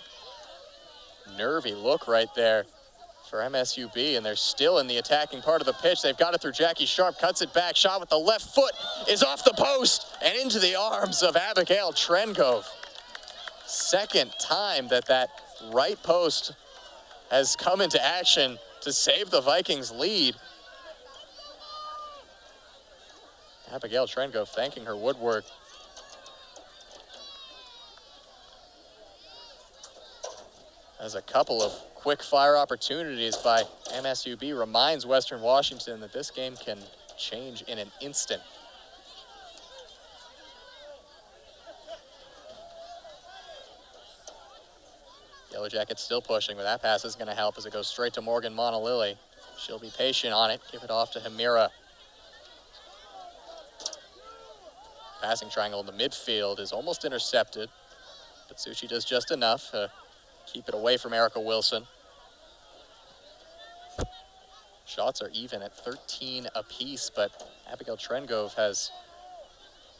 nervy look right there for MSUB, and they're still in the attacking part of the pitch. They've got it through Jackie Sharp, cuts it back, shot with the left foot, is off the post, and into the arms of Abigail Trengove. Second time that right post has come into action to save the Vikings lead. Abigail Trengove thanking her woodwork. As a couple of quick fire opportunities by MSUB reminds Western Washington that this game can change in an instant. Yellow Jackets still pushing, but that pass is going to help as it goes straight to Morgan Monolili. She'll be patient on it, give it off to Hamira. Passing triangle in the midfield is almost intercepted, but Suchi does just enough to keep it away from Erica Wilson. Shots are even at 13 apiece, but Abigail Trengove has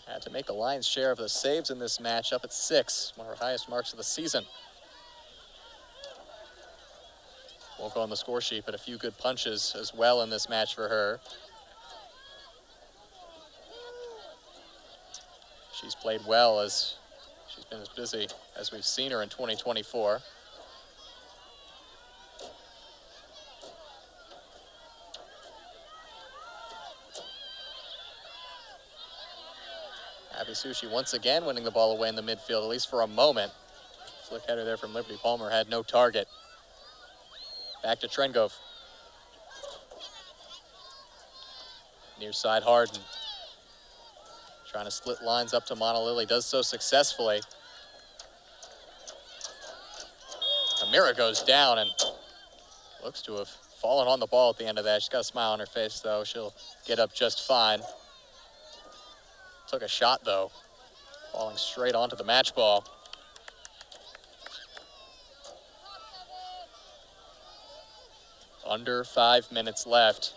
had to make the lion's share of the saves in this match, up at 6, one of her highest marks of the season. Won't go on the score sheet, but a few good punches as well in this match for her. She's played well as she's been as busy as we've seen her in 2024. Abby Suchi once again winning the ball away in the midfield, at least for a moment. Flick header there from Liberty Palmer had no target. Back to Trengove. Near side Harden. Trying to split lines up to Montalili. Does so successfully. Amira goes down and looks to have fallen on the ball at the end of that. She's got a smile on her face, though. She'll get up just fine. Took a shot, though, falling straight onto the match ball. Under 5 minutes left.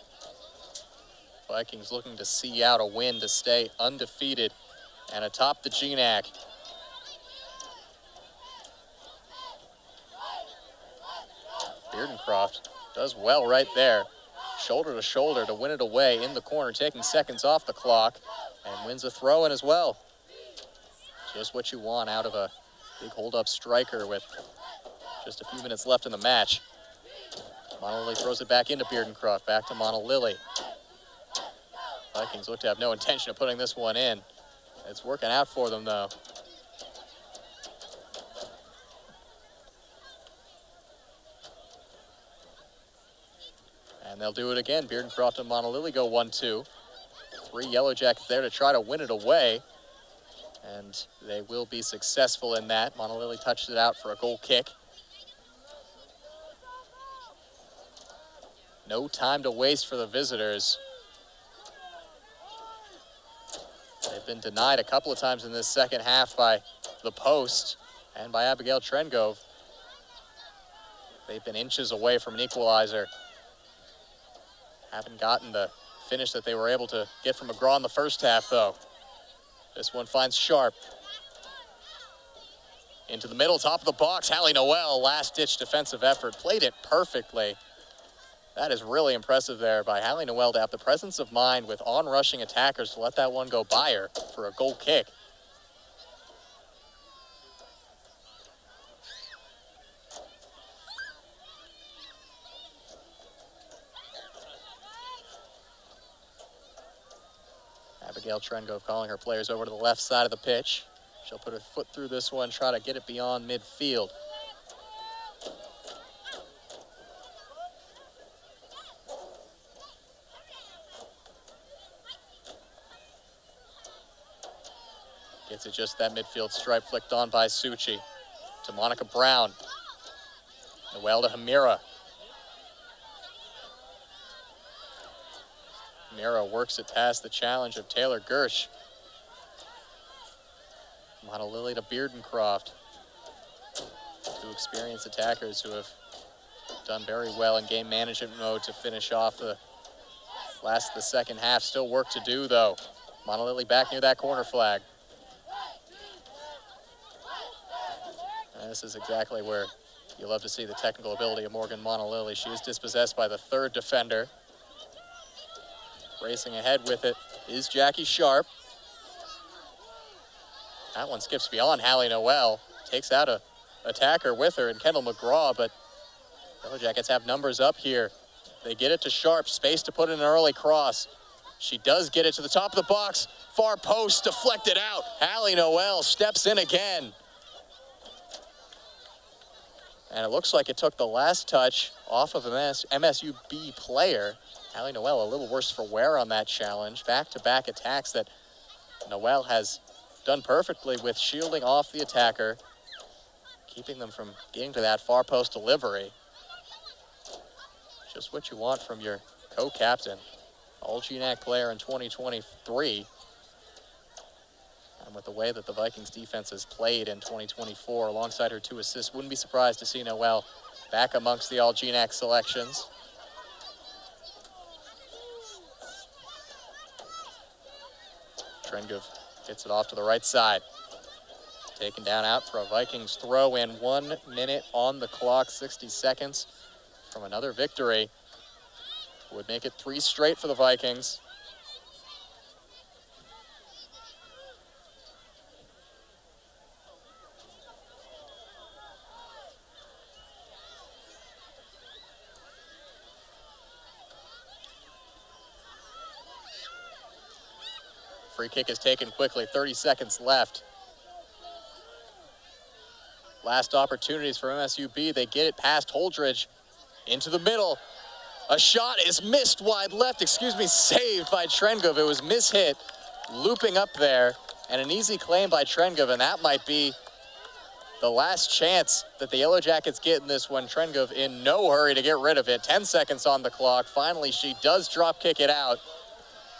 Vikings looking to see out a win to stay undefeated and atop the GNAC. Beardencroft does well right there. Shoulder to shoulder to win it away in the corner, taking seconds off the clock, and wins a throw-in as well. Just what you want out of a big hold-up striker with just a few minutes left in the match. Montalili throws it back into Beardencroft, back to Montalili. Vikings look to have no intention of putting this one in. It's working out for them, though. And they'll do it again. Beardencroft and Montalili go 1-2. 3 Yellow Jackets there to try to win it away. And they will be successful in that. Montalili touched it out for a goal kick. No time to waste for the visitors. They've been denied a couple of times in this second half by the post and by Abigail Trengove. They've been inches away from an equalizer. Haven't gotten the finish that they were able to get from McGraw in the first half, though. This one finds Sharp. Into the middle, top of the box. Hallie Noel, last-ditch defensive effort. Played it perfectly. That is really impressive there by Hallie Noel to have the presence of mind with on-rushing attackers to let that one go by her for a goal kick. Abigail Trengove calling her players over to the left side of the pitch. She'll put her foot through this one, try to get it beyond midfield. Gets it just that midfield stripe flicked on by Suchi. To Monica Brown. Noel to Hamira. Hamira works it past the challenge of Taylor Gersh. Montalili to Beardencroft. 2 experienced attackers who have done very well in game management mode to finish off the last of the second half. Still work to do, though. Montalili back near that corner flag. And this is exactly where you love to see the technical ability of Morgan Montalili. She is dispossessed by the 3rd defender. Racing ahead with it is Jackie Sharp. That one skips beyond Hallie Noel. Takes out a attacker with her in Kendall McGraw, but Yellow Jackets have numbers up here. They get it to Sharp, space to put in an early cross. She does get it to the top of the box. Far post, deflected out. Hallie Noel steps in again. And it looks like it took the last touch off of an MSU B player. Hallie Noel a little worse for wear on that challenge. Back-to-back attacks that Noel has done perfectly with shielding off the attacker, keeping them from getting to that far post delivery. Just what you want from your co-captain, all-GNAC player in 2023. And with the way that the Vikings defense has played in 2024, alongside her 2 assists, wouldn't be surprised to see Noel back amongst the all-GNAC selections. Trengove gets it off to the right side. Taken down out for a Vikings throw in. 1 minute on the clock, 60 seconds from another victory. Would make it 3 straight for the Vikings. Free kick is taken quickly, 30 seconds left. Last opportunities for MSUB. They get it past Holdridge into the middle. A shot is missed wide left, saved by Trengove. It was mishit, looping up there, and an easy claim by Trengove, and that might be the last chance that the Yellow Jackets get in this one. Trengove in no hurry to get rid of it. 10 seconds on the clock. Finally, she does drop kick it out.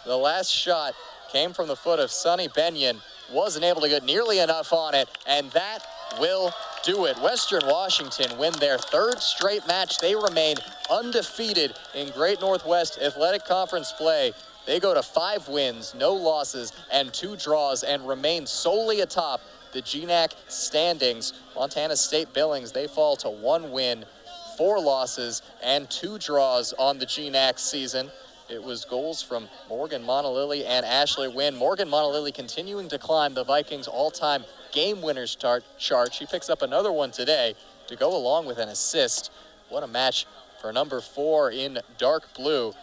The last shot came from the foot of Sunny Benyon. Wasn't able to get nearly enough on it, and that will do it. Western Washington win their third straight match. They remain undefeated in Great Northwest Athletic Conference play. They go to 5 wins, no losses, and 2 draws, and remain solely atop the GNAC standings. Montana State Billings, they fall to 1 win, 4 losses, and 2 draws on the GNAC season. It was goals from Morgan Monalilly and Ashley Wynn. Morgan Monalilly continuing to climb the Vikings' all-time game winners chart. She picks up another one today to go along with an assist. What a match for number 4 in dark blue.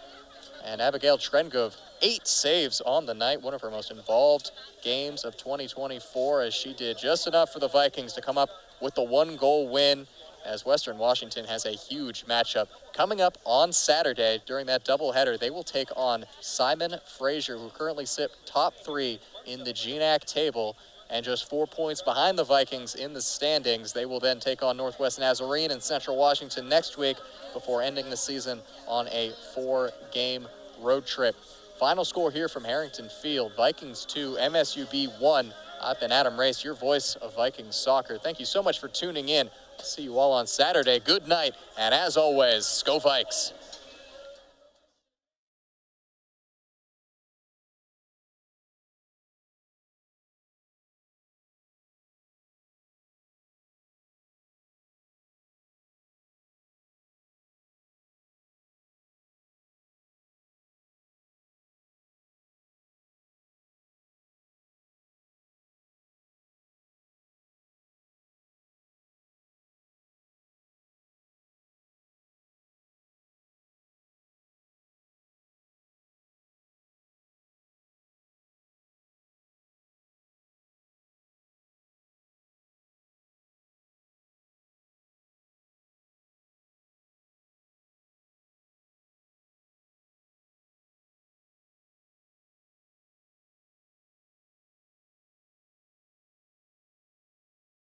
And Abigail Trengove, 8 saves on the night, one of her most involved games of 2024, as she did just enough for the Vikings to come up with the 1-goal win, as Western Washington has a huge matchup coming up on Saturday. During that doubleheader, they will take on Simon Fraser, who currently sit top 3 in the GNAC table and just 4 points behind the Vikings in the standings. They will then take on Northwest Nazarene and Central Washington next week before ending the season on a 4-game road trip. Final score here from Harrington Field: Vikings 2, MSUB 1. I've been Adam Race, your voice of Vikings soccer. Thank you so much for tuning in. See you all on Saturday. Good night, and as always, Go Vikes.